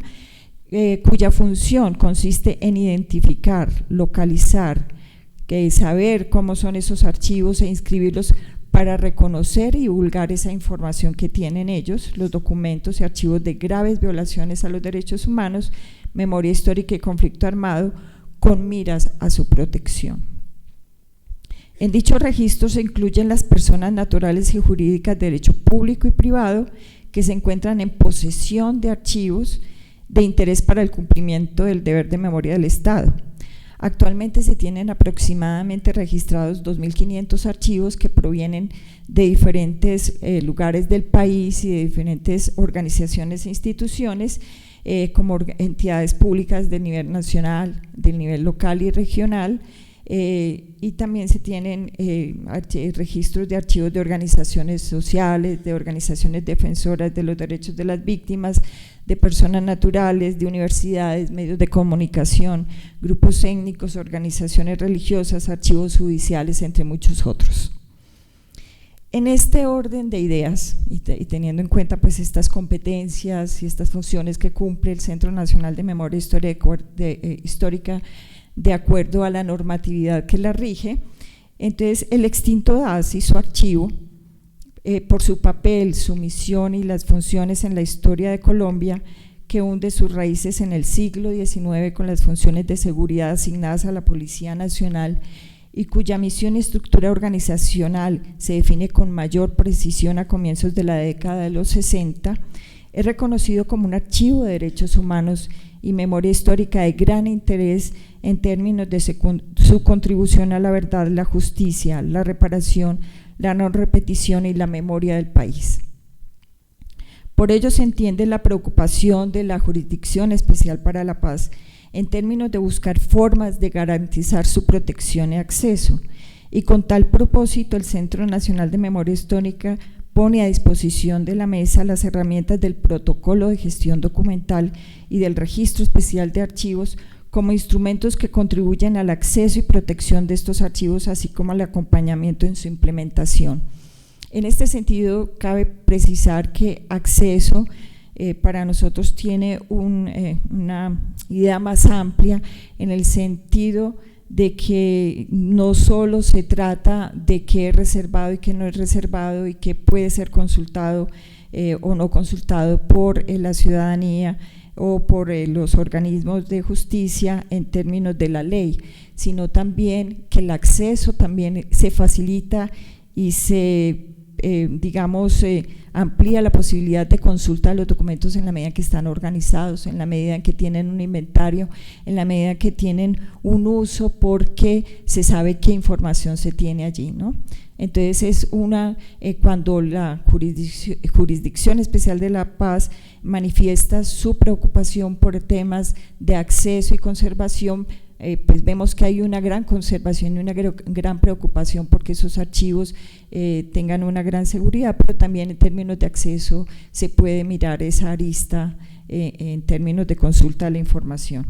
cuya función consiste en identificar, localizar, saber cómo son esos archivos e inscribirlos para reconocer y divulgar esa información que tienen ellos, los documentos y archivos de graves violaciones a los derechos humanos, memoria histórica y conflicto armado, con miras a su protección. En dicho registro se incluyen las personas naturales y jurídicas de derecho público y privado que se encuentran en posesión de archivos de interés para el cumplimiento del deber de memoria del Estado. Actualmente se tienen aproximadamente registrados 2.500 archivos que provienen de diferentes lugares del país y de diferentes organizaciones e instituciones, como entidades públicas del nivel nacional, del nivel local y regional, y también se tienen registros de archivos de organizaciones sociales, de organizaciones defensoras de los derechos de las víctimas, de personas naturales, de universidades, medios de comunicación, grupos étnicos, organizaciones religiosas, archivos judiciales, entre muchos otros. En este orden de ideas y teniendo en cuenta pues estas competencias y estas funciones que cumple el Centro Nacional de Memoria Histórica de acuerdo a la normatividad que la rige, entonces el extinto DAS y su archivo por su papel, su misión y las funciones en la historia de Colombia, que hunde sus raíces en el siglo XIX con las funciones de seguridad asignadas a la Policía Nacional y cuya misión y estructura organizacional se define con mayor precisión a comienzos de la década de los 60, es reconocido como un archivo de derechos humanos y memoria histórica de gran interés en términos de su contribución a la verdad, la justicia, la reparación, la no repetición y la memoria del país. Por ello se entiende la preocupación de la Jurisdicción Especial para la Paz en términos de buscar formas de garantizar su protección y acceso, y con tal propósito el Centro Nacional de Memoria Histórica pone a disposición de la mesa las herramientas del Protocolo de Gestión Documental y del Registro Especial de Archivos como instrumentos que contribuyen al acceso y protección de estos archivos, así como al acompañamiento en su implementación. En este sentido, cabe precisar que acceso para nosotros tiene una idea más amplia, en el sentido de que no solo se trata de qué es reservado y qué no es reservado y qué puede ser consultado o no consultado por la ciudadanía o por los organismos de justicia en términos de la ley, sino también que el acceso también se facilita y se amplía la posibilidad de consulta de los documentos en la medida que están organizados, en la medida en que tienen un inventario, en la medida que tienen un uso, porque se sabe qué información se tiene allí, ¿no? Entonces es cuando la Jurisdicción Especial de la Paz manifiesta su preocupación por temas de acceso y conservación, pues vemos que hay una gran conservación y una gran preocupación porque esos archivos tengan una gran seguridad, pero también en términos de acceso se puede mirar esa arista en términos de consulta de la información.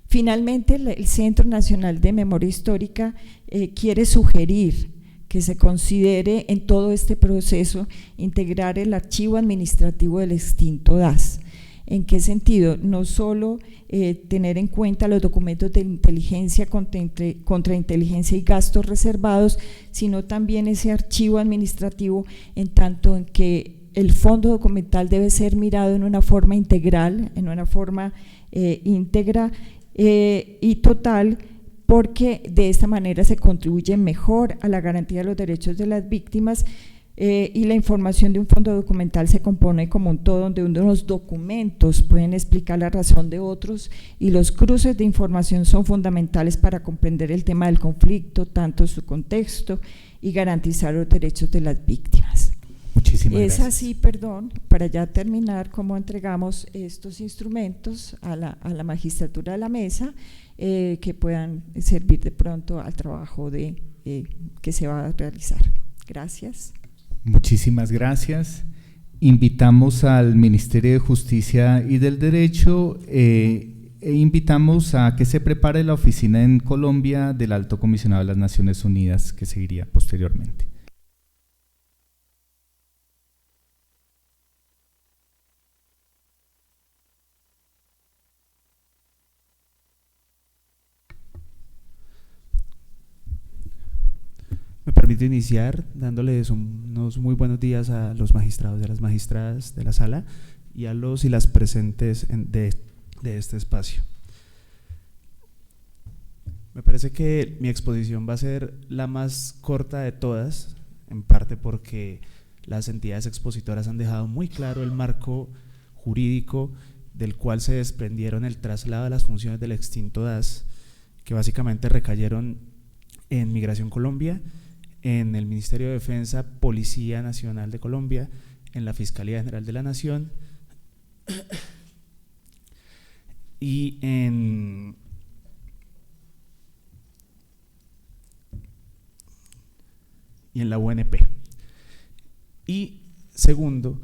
Finalmente, el Centro Nacional de Memoria Histórica quiere sugerir que se considere en todo este proceso integrar el archivo administrativo del extinto DAS. ¿En qué sentido? No solo tener en cuenta los documentos de inteligencia, contrainteligencia y gastos reservados, sino también ese archivo administrativo, en tanto en que el fondo documental debe ser mirado en una forma integral, en una forma íntegra y total, porque de esta manera se contribuye mejor a la garantía de los derechos de las víctimas. Y la información de un fondo documental se compone como un todo, donde unos documentos pueden explicar la razón de otros y los cruces de información son fundamentales para comprender el tema del conflicto, tanto su contexto y garantizar los derechos de las víctimas. Muchísimas gracias. Es así, perdón, para ya terminar, cómo entregamos estos instrumentos a la magistratura de la mesa, que puedan servir de pronto al trabajo que se va a realizar. Gracias. Muchísimas gracias. Invitamos al Ministerio de Justicia y del Derecho e invitamos a que se prepare la oficina en Colombia del Alto Comisionado de las Naciones Unidas, que seguiría posteriormente. Me permito iniciar dándoles unos muy buenos días a los magistrados y a las magistradas de la sala y a los y las presentes de este espacio. Me parece que mi exposición va a ser la más corta de todas, en parte porque las entidades expositoras han dejado muy claro el marco jurídico del cual se desprendieron el traslado de las funciones del extinto DAS, que básicamente recayeron en Migración Colombia, en el Ministerio de Defensa, Policía Nacional de Colombia, en la Fiscalía General de la Nación y en la UNP. Y segundo,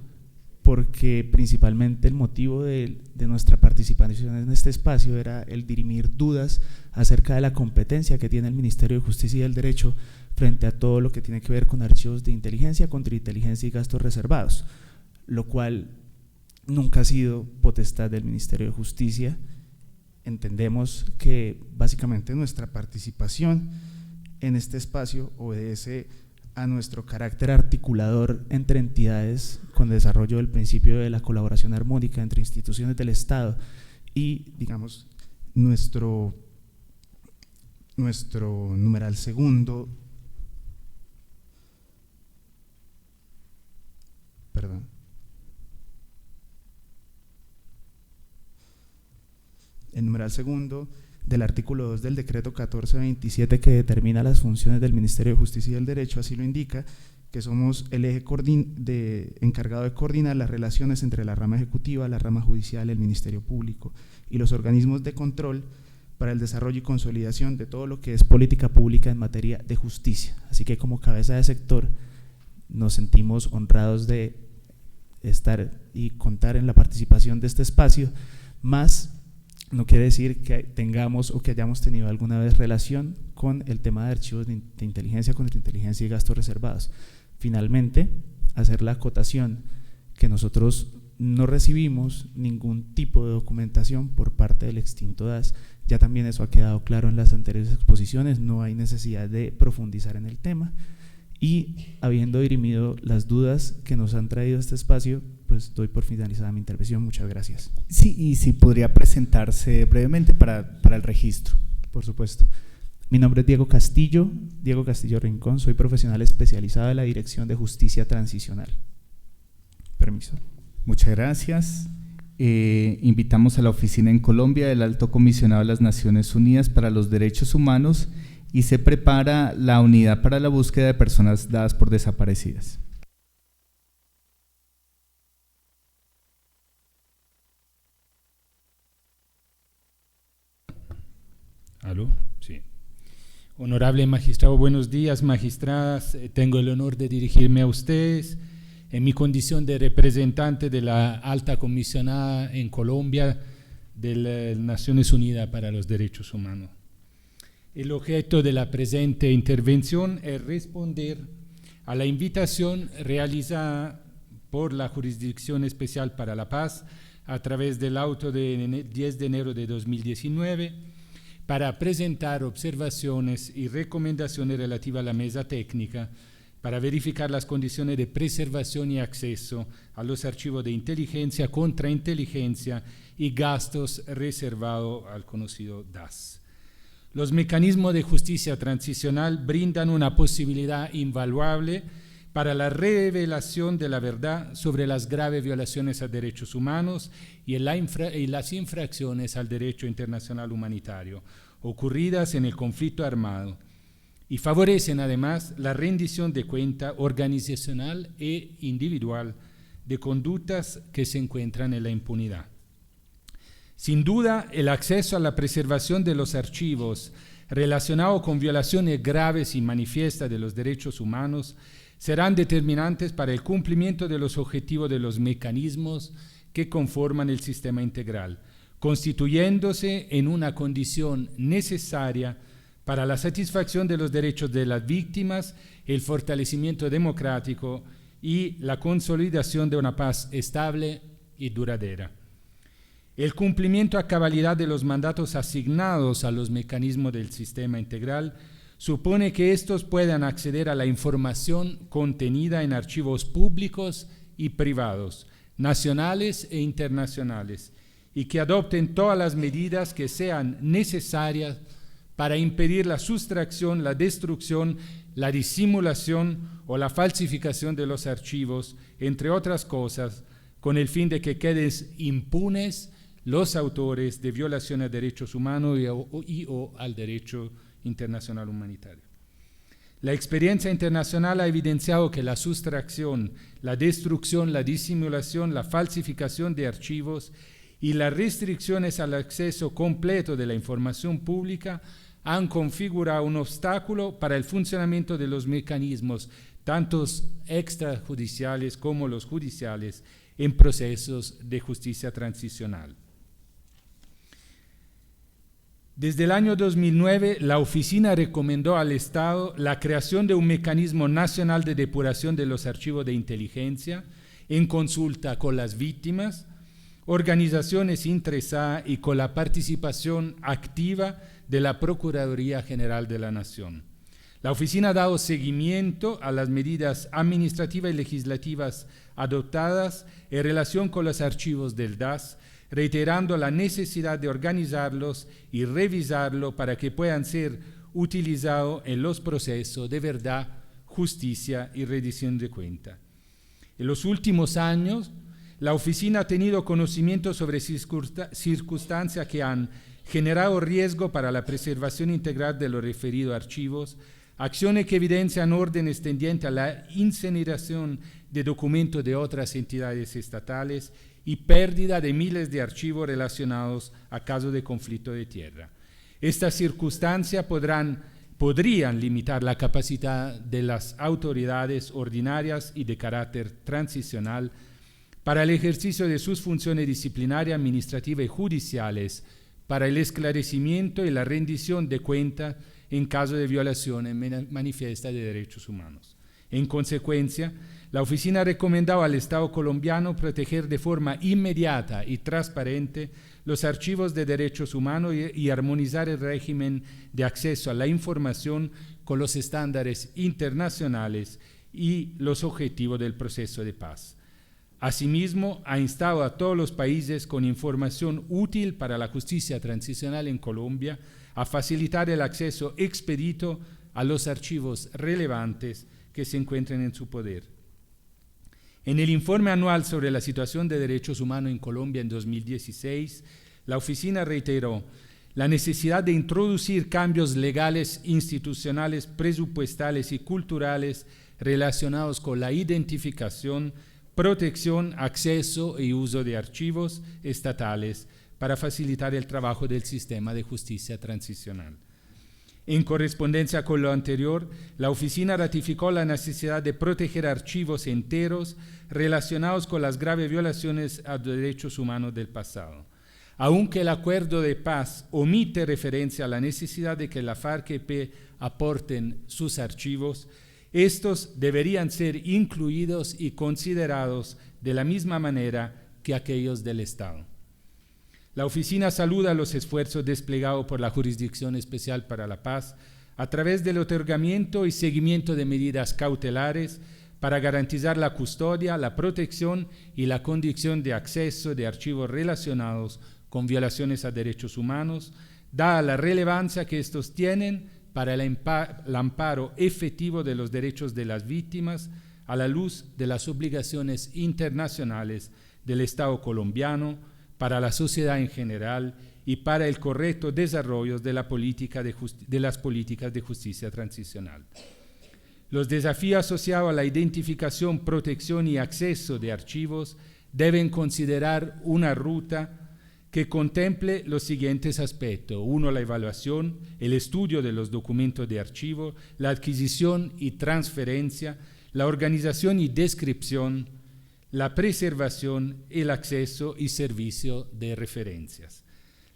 porque principalmente el motivo de nuestra participación en este espacio era el dirimir dudas acerca de la competencia que tiene el Ministerio de Justicia y del Derecho frente a todo lo que tiene que ver con archivos de inteligencia, contrainteligencia y gastos reservados, lo cual nunca ha sido potestad del Ministerio de Justicia. Entendemos que básicamente nuestra participación en este espacio obedece a nuestro carácter articulador entre entidades con desarrollo del principio de la colaboración armónica entre instituciones del Estado y, digamos, nuestro numeral segundo, perdón, el numeral segundo del artículo 2 del decreto 1427 que determina las funciones del Ministerio de Justicia y del Derecho, así lo indica, que somos el eje encargado de coordinar las relaciones entre la rama ejecutiva, la rama judicial, el Ministerio Público y los organismos de control para el desarrollo y consolidación de todo lo que es política pública en materia de justicia. Así que como cabeza de sector nos sentimos honrados de estar y contar en la participación de este espacio, más no quiere decir que tengamos o que hayamos tenido alguna vez relación con el tema de archivos de inteligencia, contrainteligencia y gastos reservados. Finalmente, hacer la acotación que nosotros no recibimos ningún tipo de documentación por parte del extinto DAS. Ya también eso ha quedado claro en las anteriores exposiciones, no hay necesidad de profundizar en el tema. Y habiendo dirimido las dudas que nos han traído a este espacio, pues doy por finalizada mi intervención. Muchas gracias. Sí, y si podría presentarse brevemente para el registro. Por supuesto. Mi nombre es Diego Castillo Rincón, soy profesional especializado en la Dirección de Justicia Transicional. Permiso. Muchas gracias. Invitamos a la oficina en Colombia del Alto Comisionado de las Naciones Unidas para los Derechos Humanos y se prepara la unidad para la búsqueda de personas dadas por desaparecidas. ¿Aló? Sí. Honorable magistrado, buenos días, magistradas. Tengo el honor de dirigirme a ustedes en mi condición de representante de la alta comisionada en Colombia de las Naciones Unidas para los Derechos Humanos. El objeto de la presente intervención es responder a la invitación realizada por la Jurisdicción Especial para la Paz a través del auto de 10 de enero de 2019 para presentar observaciones y recomendaciones relativas a la mesa técnica para verificar las condiciones de preservación y acceso a los archivos de inteligencia, contrainteligencia y gastos reservados al conocido DAS. Los mecanismos de justicia transicional brindan una posibilidad invaluable para la revelación de la verdad sobre las graves violaciones a derechos humanos y las infracciones al derecho internacional humanitario ocurridas en el conflicto armado, y favorecen además la rendición de cuenta organizacional e individual de conductas que se encuentran en la impunidad. Sin duda, el acceso a la preservación de los archivos relacionado con violaciones graves y manifiestas de los derechos humanos serán determinantes para el cumplimiento de los objetivos de los mecanismos que conforman el sistema integral, constituyéndose en una condición necesaria para la satisfacción de los derechos de las víctimas, el fortalecimiento democrático y la consolidación de una paz estable y duradera. El cumplimiento a cabalidad de los mandatos asignados a los mecanismos del sistema integral supone que estos puedan acceder a la información contenida en archivos públicos y privados, nacionales e internacionales, y que adopten todas las medidas que sean necesarias para impedir la sustracción, la destrucción, la disimulación o la falsificación de los archivos, entre otras cosas, con el fin de que queden impunes los autores de violaciones de derechos humanos o al derecho internacional humanitario. La experiencia internacional ha evidenciado que la sustracción, la destrucción, la disimulación, la falsificación de archivos y las restricciones al acceso completo de la información pública han configurado un obstáculo para el funcionamiento de los mecanismos, tanto extrajudiciales como los judiciales, en procesos de justicia transicional. Desde el año 2009, la oficina recomendó al Estado la creación de un mecanismo nacional de depuración de los archivos de inteligencia en consulta con las víctimas, organizaciones interesadas y con la participación activa de la Procuraduría General de la Nación. La oficina ha dado seguimiento a las medidas administrativas y legislativas adoptadas en relación con los archivos del DAS, reiterando la necesidad de organizarlos y revisarlos para que puedan ser utilizados en los procesos de verdad, justicia y rendición de cuentas. En los últimos años, la oficina ha tenido conocimiento sobre circunstancias que han generado riesgo para la preservación integral de los referidos archivos, acciones que evidencian órdenes tendientes a la incineración de documentos de otras entidades estatales y pérdida de miles de archivos relacionados a casos de conflicto de tierra. Estas circunstancias podrían limitar la capacidad de las autoridades ordinarias y de carácter transicional para el ejercicio de sus funciones disciplinarias, administrativas y judiciales, para el esclarecimiento y la rendición de cuentas en caso de violaciones manifiestas de derechos humanos. En consecuencia, la oficina ha recomendado al Estado colombiano proteger de forma inmediata y transparente los archivos de derechos humanos y armonizar el régimen de acceso a la información con los estándares internacionales y los objetivos del proceso de paz. Asimismo, ha instado a todos los países con información útil para la justicia transicional en Colombia a facilitar el acceso expedito a los archivos relevantes que se encuentren en su poder. En el informe anual sobre la situación de derechos humanos en Colombia en 2016, la oficina reiteró la necesidad de introducir cambios legales, institucionales, presupuestales y culturales relacionados con la identificación, protección, acceso y uso de archivos estatales para facilitar el trabajo del sistema de justicia transicional. En correspondencia con lo anterior, la oficina ratificó la necesidad de proteger archivos enteros relacionados con las graves violaciones a derechos humanos del pasado. Aunque el acuerdo de paz omite referencia a la necesidad de que la FARC-EP aporten sus archivos, estos deberían ser incluidos y considerados de la misma manera que aquellos del Estado. La oficina saluda los esfuerzos desplegados por la Jurisdicción Especial para la Paz a través del otorgamiento y seguimiento de medidas cautelares para garantizar la custodia, la protección y la condición de acceso de archivos relacionados con violaciones a derechos humanos, dada la relevancia que estos tienen para el amparo efectivo de los derechos de las víctimas a la luz de las obligaciones internacionales del Estado colombiano, para la sociedad en general y para el correcto desarrollo de las políticas de justicia transicional. Los desafíos asociados a la identificación, protección y acceso de archivos deben considerar una ruta que contemple los siguientes aspectos. 1. La evaluación, el estudio de los documentos de archivo, la adquisición y transferencia, la organización y descripción, la preservación, el acceso y servicio de referencias.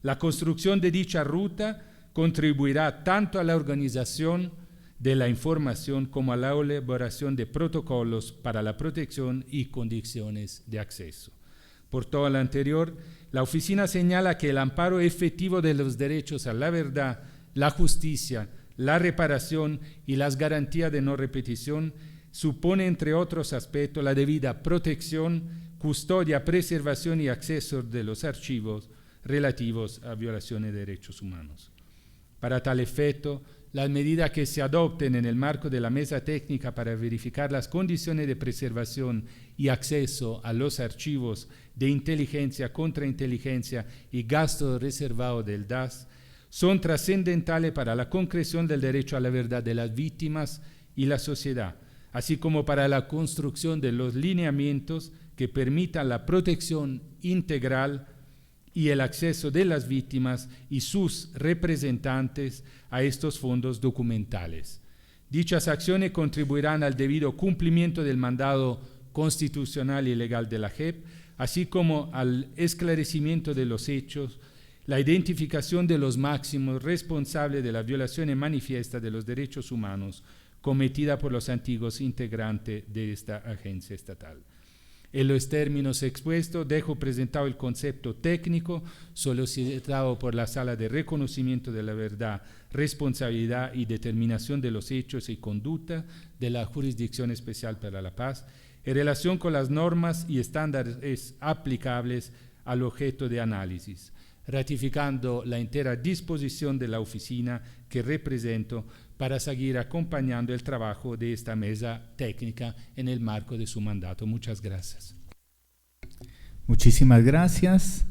La construcción de dicha ruta contribuirá tanto a la organización de la información como a la elaboración de protocolos para la protección y condiciones de acceso. Por todo lo anterior, la oficina señala que el amparo efectivo de los derechos a la verdad, la justicia, la reparación y las garantías de no repetición supone, entre otros aspectos, la debida protección, custodia, preservación y acceso de los archivos relativos a violaciones de derechos humanos. Para tal efecto, las medidas que se adopten en el marco de la mesa técnica para verificar las condiciones de preservación y acceso a los archivos de inteligencia, contrainteligencia y gasto reservado del DAS son trascendentales para la concreción del derecho a la verdad de las víctimas y la sociedad, así como para la construcción de los lineamientos que permitan la protección integral y el acceso de las víctimas y sus representantes a estos fondos documentales. Dichas acciones contribuirán al debido cumplimiento del mandado constitucional y legal de la JEP, así como al esclarecimiento de los hechos, la identificación de los máximos responsables de las violaciones manifiestas de los derechos humanos cometida por los antiguos integrantes de esta agencia estatal. En los términos expuestos, dejo presentado el concepto técnico solicitado por la Sala de Reconocimiento de la Verdad, Responsabilidad y Determinación de los Hechos y Conducta de la Jurisdicción Especial para la Paz, en relación con las normas y estándares aplicables al objeto de análisis, ratificando la entera disposición de la oficina que represento para seguir acompañando el trabajo de esta mesa técnica en el marco de su mandato. Muchas gracias. Muchísimas gracias.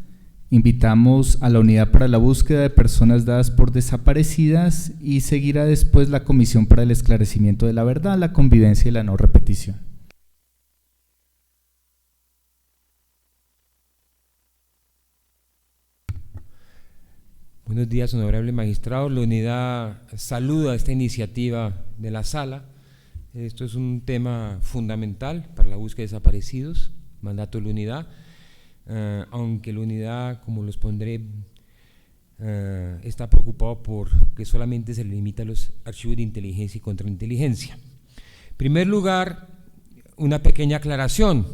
Invitamos a la Unidad para la Búsqueda de Personas Dadas por Desaparecidas y seguirá después la Comisión para el Esclarecimiento de la Verdad, la Convivencia y la No Repetición. Buenos días, honorable magistrado. La unidad saluda esta iniciativa de la sala. Esto es un tema fundamental para la búsqueda de desaparecidos, mandato de la unidad, aunque la unidad, como los pondré, está preocupado por que solamente se limita a los archivos de inteligencia y contrainteligencia. En primer lugar, una pequeña aclaración,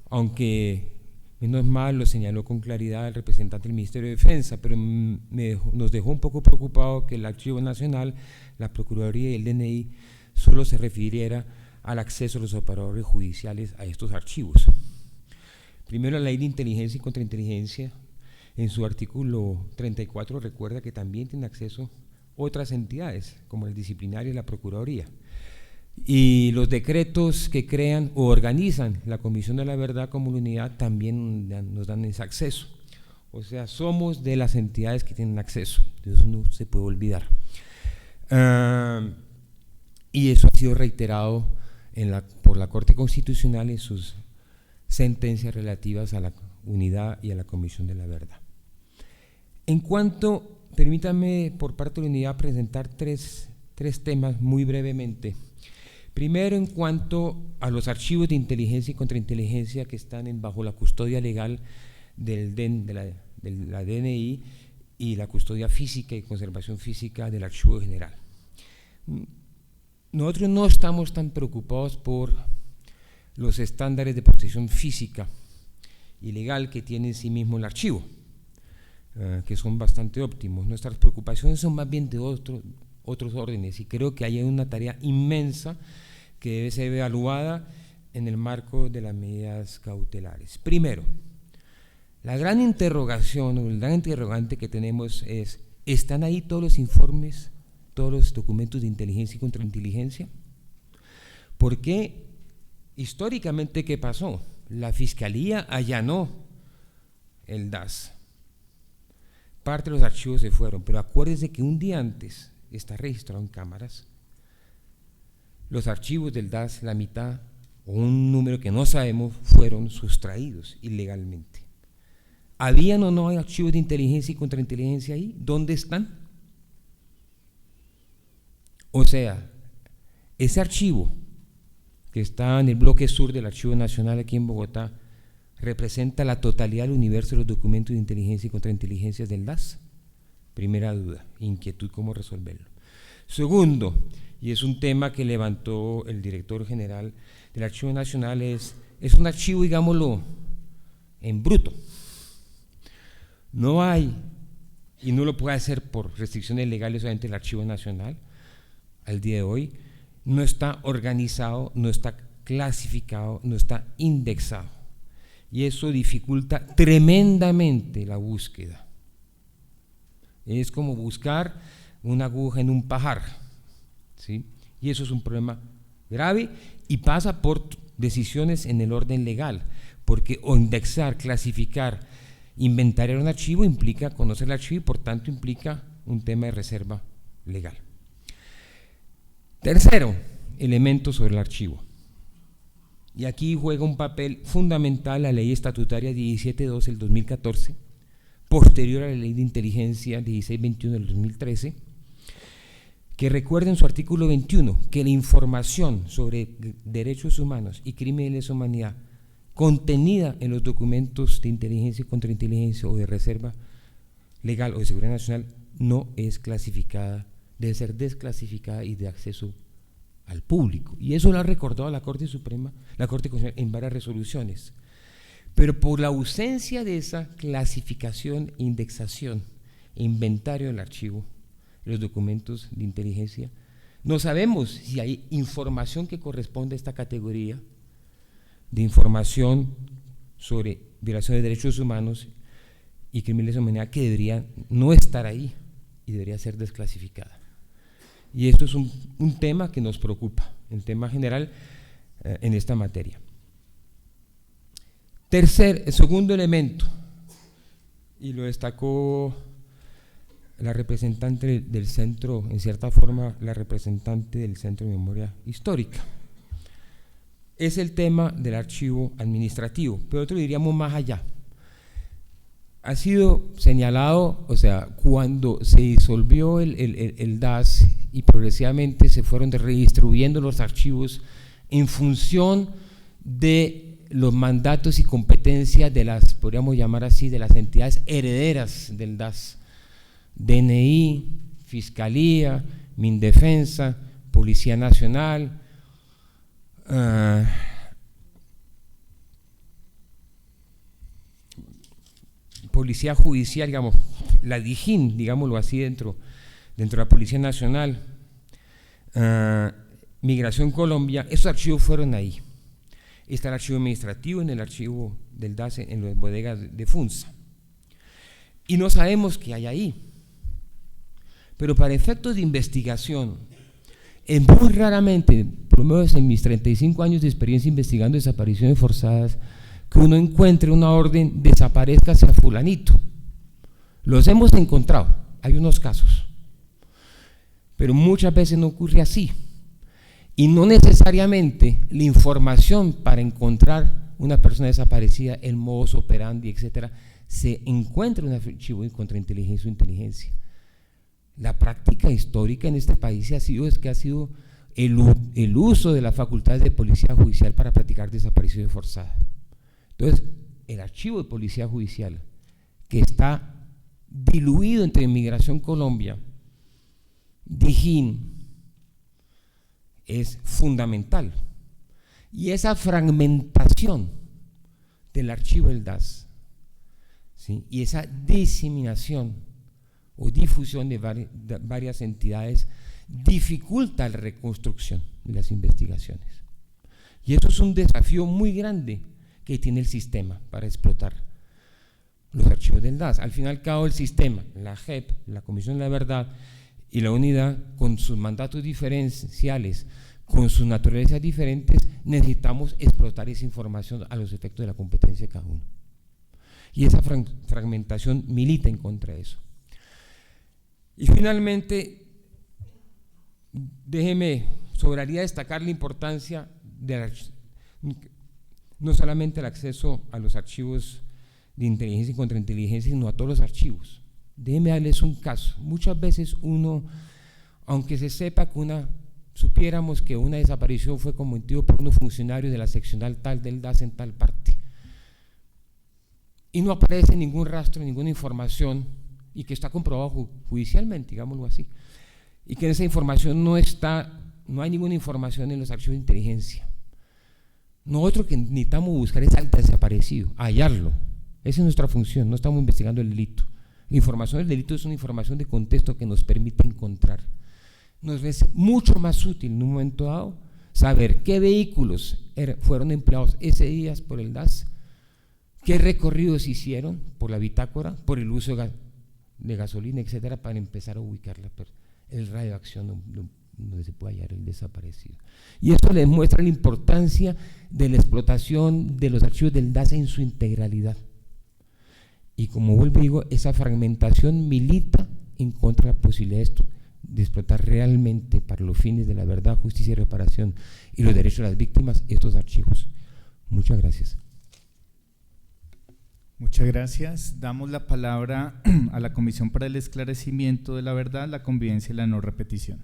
aunque menos mal lo señaló con claridad el representante del Ministerio de Defensa, pero nos dejó un poco preocupado que el Archivo Nacional, la Procuraduría y el DNI solo se refiriera al acceso de los operadores judiciales a estos archivos. Primero, la Ley de Inteligencia y Contrainteligencia, en su artículo 34, recuerda que también tiene acceso otras entidades, como el disciplinario y la Procuraduría. Y los decretos que crean o organizan la Comisión de la Verdad como unidad también nos dan ese acceso. O sea, somos de las entidades que tienen acceso, de eso no se puede olvidar. Y eso ha sido reiterado por la Corte Constitucional en sus sentencias relativas a la unidad y a la Comisión de la Verdad. En cuanto, permítanme por parte de la unidad presentar tres temas muy brevemente. Primero, en cuanto a los archivos de inteligencia y contrainteligencia que están bajo la custodia legal de la DNI y la custodia física y conservación física del Archivo General. Nosotros no estamos tan preocupados por los estándares de protección física y legal que tiene en sí mismo el archivo, que son bastante óptimos. Nuestras preocupaciones son más bien de otros órdenes y creo que hay una tarea inmensa que debe ser evaluada en el marco de las medidas cautelares. Primero, la gran interrogación o el gran interrogante que tenemos es: ¿están ahí todos los informes, todos los documentos de inteligencia y contrainteligencia? Porque históricamente, ¿qué pasó? La Fiscalía allanó el DAS, parte de los archivos se fueron, pero acuérdense que un día antes está registrado en cámaras los archivos del DAS, la mitad o un número que no sabemos, fueron sustraídos ilegalmente. ¿Habían o no hay archivos de inteligencia y contrainteligencia ahí? ¿Dónde están? O sea, ese archivo que está en el bloque sur del Archivo Nacional aquí en Bogotá representa la totalidad del universo de los documentos de inteligencia y contrainteligencia del DAS. Primera duda, inquietud, ¿cómo resolverlo? Segundo, y es un tema que levantó el director general del Archivo Nacional, es un archivo, digámoslo, en bruto. No hay, y no lo puede hacer por restricciones legales solamente el Archivo Nacional, al día de hoy, no está organizado, no está clasificado, no está indexado. Y eso dificulta tremendamente la búsqueda. Es como buscar una aguja en un pajar, ¿sí? Y eso es un problema grave y pasa por decisiones en el orden legal, porque indexar, clasificar, inventariar un archivo implica conocer el archivo y por tanto implica un tema de reserva legal. Tercero elemento sobre el archivo, y aquí juega un papel fundamental la Ley Estatutaria 17.2 del 2014, posterior a la Ley de Inteligencia 16.21 del 2013, que recuerda en su artículo 21 que la información sobre derechos humanos y crímenes de lesa humanidad contenida en los documentos de inteligencia y contrainteligencia o de reserva legal o de seguridad nacional no es clasificada, debe ser desclasificada y de acceso al público. Y eso lo ha recordado la Corte Suprema, la Corte Constitucional en varias resoluciones. Pero por la ausencia de esa clasificación, indexación e inventario del archivo, los documentos de inteligencia, no sabemos si hay información que corresponde a esta categoría de información sobre violaciones de derechos humanos y crímenes de humanidad que debería no estar ahí y debería ser desclasificada. Y esto es un tema que nos preocupa, el tema general en esta materia. Segundo elemento, y lo destacó la representante del centro, en cierta forma la representante del Centro de Memoria Histórica, es el tema del archivo administrativo, pero nosotros diríamos más allá. Ha sido señalado, o sea, cuando se disolvió el DAS y progresivamente se fueron redistribuyendo los archivos en función de los mandatos y competencias de las, podríamos llamar así, de las entidades herederas del DAS, DNI, Fiscalía, Mindefensa, Policía Nacional, Policía Judicial, digamos, la DIJÍN, digámoslo así, dentro de la Policía Nacional, Migración Colombia, esos archivos fueron ahí. Está el archivo administrativo en el archivo del DAS en las bodegas de Funza. Y no sabemos qué hay ahí. Pero para efectos de investigación, es muy raramente, por lo menos en mis 35 años de experiencia investigando desapariciones forzadas, que uno encuentre una orden, desaparezcase a fulanito. Los hemos encontrado, hay unos casos, pero muchas veces no ocurre así. Y no necesariamente la información para encontrar una persona desaparecida, el modus operandi, etcétera, se encuentra en un archivo de contrainteligencia o inteligencia. La práctica histórica en este país ha sido el uso de las facultades de policía judicial para practicar desapariciones forzadas. Entonces, el archivo de policía judicial, que está diluido entre Migración Colombia, DIJÍN, es fundamental. Y esa fragmentación del archivo del DAS, ¿sí?, y esa diseminación o difusión de varias entidades dificulta la reconstrucción de las investigaciones. Y eso es un desafío muy grande que tiene el sistema para explotar los archivos del DAS. Al fin y al cabo, el sistema, la JEP, la Comisión de la Verdad y la unidad, con sus mandatos diferenciales, con sus naturalezas diferentes, necesitamos explotar esa información a los efectos de la competencia de cada uno. Y esa fragmentación milita en contra de eso. Y finalmente, sobraría destacar la importancia de no solamente el acceso a los archivos de inteligencia y contrainteligencia, sino a todos los archivos. Déjenme darles un caso. Muchas veces uno, aunque se sepa que supiéramos que una desaparición fue cometido por unos funcionarios de la seccional tal del DAS en tal parte, y no aparece ningún rastro, ninguna información, y que está comprobado judicialmente, digámoslo así, y que en esa información no hay ninguna información en los archivos de inteligencia. Nosotros que necesitamos buscar es al desaparecido, hallarlo. Esa es nuestra función, no estamos investigando el delito. La información del delito es una información de contexto que nos permite encontrar. Nos es mucho más útil en un momento dado saber qué vehículos fueron empleados ese día por el DAS, qué recorridos hicieron por la bitácora, por el uso de gasolina, etcétera, para empezar a ubicar el radio de acción donde se puede hallar el desaparecido. Y esto les muestra la importancia de la explotación de los archivos del DAS en su integralidad. Y como vuelvo y digo, esa fragmentación milita en contra de la posibilidad de explotar realmente para los fines de la verdad, justicia y reparación y los derechos de las víctimas estos archivos. Muchas gracias. Muchas gracias. Damos la palabra a la Comisión para el Esclarecimiento de la Verdad, la Convivencia y la No Repetición.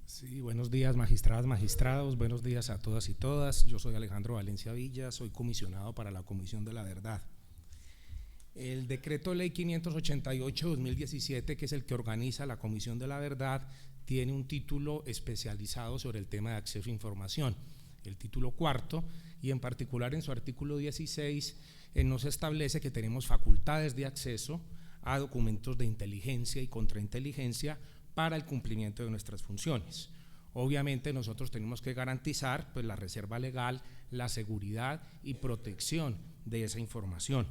Sí, buenos días, magistradas, magistrados, buenos días a todas y todas. Yo soy Alejandro Valencia Villa, soy comisionado para la Comisión de la Verdad. El decreto ley 588-2017, que es el que organiza la Comisión de la Verdad, tiene un título especializado sobre el tema de acceso a información, el título 4, y en particular en su artículo 16 nos establece que tenemos facultades de acceso a documentos de inteligencia y contrainteligencia para el cumplimiento de nuestras funciones. Obviamente nosotros tenemos que garantizar pues, la reserva legal, la seguridad y protección de esa información.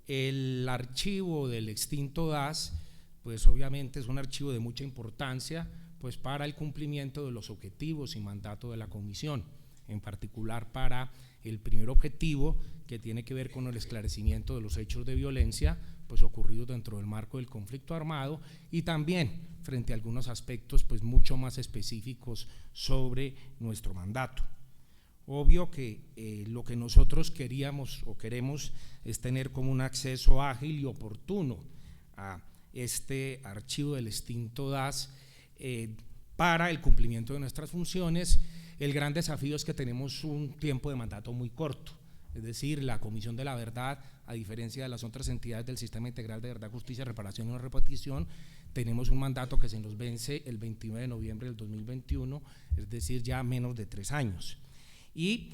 El archivo del extinto DAS, pues obviamente es un archivo de mucha importancia pues, para el cumplimiento de los objetivos y mandato de la comisión, en particular para el primer objetivo que tiene que ver con el esclarecimiento de los hechos de violencia pues, ocurridos dentro del marco del conflicto armado y también frente a algunos aspectos pues, mucho más específicos sobre nuestro mandato. Obvio que lo que nosotros queríamos o queremos es tener como un acceso ágil y oportuno a este archivo del extinto DAS para el cumplimiento de nuestras funciones. El gran desafío es que tenemos un tiempo de mandato muy corto, es decir, la Comisión de la Verdad, a diferencia de las otras entidades del Sistema Integral de Verdad, Justicia, Reparación y No Repetición, tenemos un mandato que se nos vence el 29 de noviembre del 2021, es decir, ya menos de 3 años. Y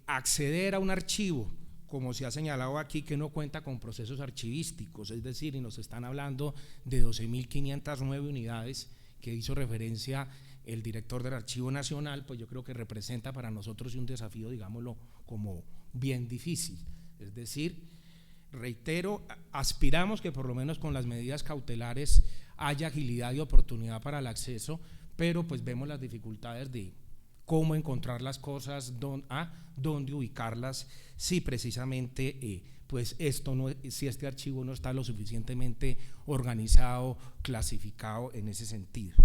acceder a un archivo, como se ha señalado aquí, que no cuenta con procesos archivísticos, es decir, y nos están hablando de 12.509 unidades que hizo referencia el director del Archivo Nacional, pues yo creo que representa para nosotros un desafío, digámoslo, como bien difícil. Es decir, reitero, aspiramos que por lo menos con las medidas cautelares haya agilidad y oportunidad para el acceso, pero pues vemos las dificultades de cómo encontrar las cosas, dónde ubicarlas, si precisamente pues si este archivo no está lo suficientemente organizado, clasificado en ese sentido.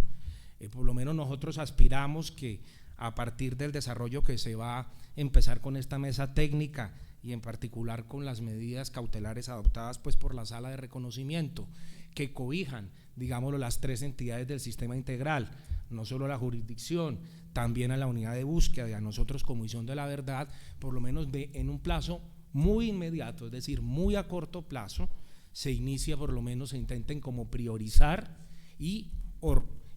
Por lo menos nosotros aspiramos que a partir del desarrollo que se va a empezar con esta mesa técnica y en particular con las medidas cautelares adoptadas pues por la sala de reconocimiento que cobijan, digámoslo, las 3 entidades del sistema integral, no solo la jurisdicción, también a la unidad de búsqueda y a nosotros Comisión de la Verdad, por lo menos en un plazo muy inmediato, es decir, muy a corto plazo, se inicia, por lo menos se intenten como priorizar y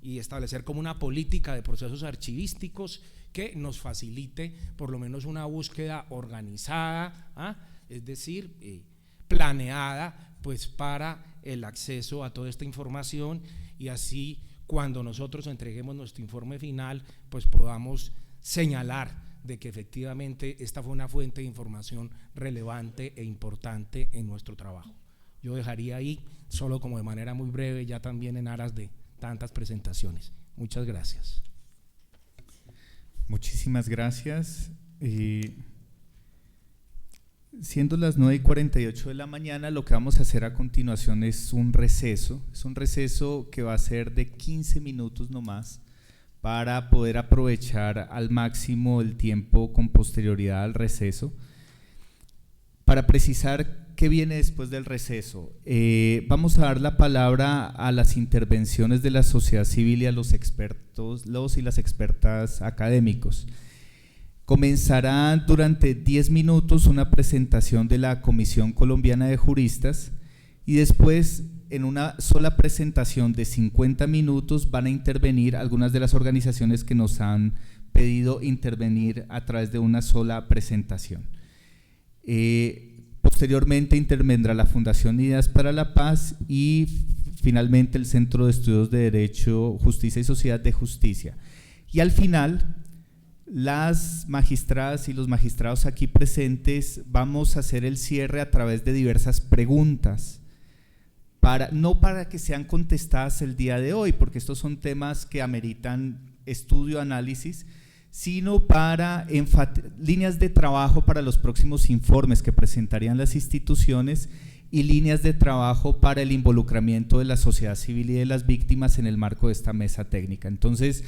establecer como una política de procesos archivísticos que nos facilite por lo menos una búsqueda organizada, es decir, planeada pues para el acceso a toda esta información y así cuando nosotros entreguemos nuestro informe final pues podamos señalar de que efectivamente esta fue una fuente de información relevante e importante en nuestro trabajo. Yo dejaría ahí solo como de manera muy breve, ya también en aras de tantas presentaciones. Muchas gracias. Muchísimas gracias. Siendo las 9:48 de la mañana, lo que vamos a hacer a continuación es un receso. Es un receso que va a ser de 15 minutos nomás para poder aprovechar al máximo el tiempo con posterioridad al receso. Para precisar qué viene después del receso, vamos a dar la palabra a las intervenciones de la sociedad civil y a los expertos, los y las expertas académicos. Comenzará durante 10 minutos una presentación de la Comisión Colombiana de Juristas y después en una sola presentación de 50 minutos van a intervenir algunas de las organizaciones que nos han pedido intervenir a través de una sola presentación. Posteriormente intervendrá la Fundación Ideas para la Paz y finalmente el Centro de Estudios de Derecho, Justicia y Sociedad de Justicia. Y al final, las magistradas y los magistrados aquí presentes vamos a hacer el cierre a través de diversas preguntas, no para que sean contestadas el día de hoy, porque estos son temas que ameritan estudio, análisis, sino para líneas de trabajo para los próximos informes que presentarían las instituciones y líneas de trabajo para el involucramiento de la sociedad civil y de las víctimas en el marco de esta mesa técnica. Entonces,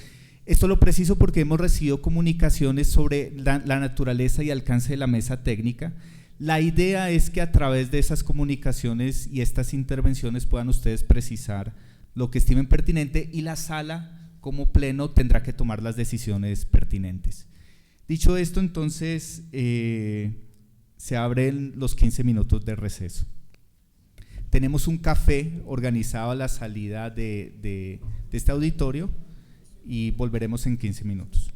esto lo preciso porque hemos recibido comunicaciones sobre la naturaleza y alcance de la mesa técnica. La idea es que a través de esas comunicaciones y estas intervenciones puedan ustedes precisar lo que estimen pertinente y la sala como pleno tendrá que tomar las decisiones pertinentes. Dicho esto, entonces se abren los 15 minutos de receso. tenemos un café organizado a la salida de este auditorio y volveremos en 15 minutos.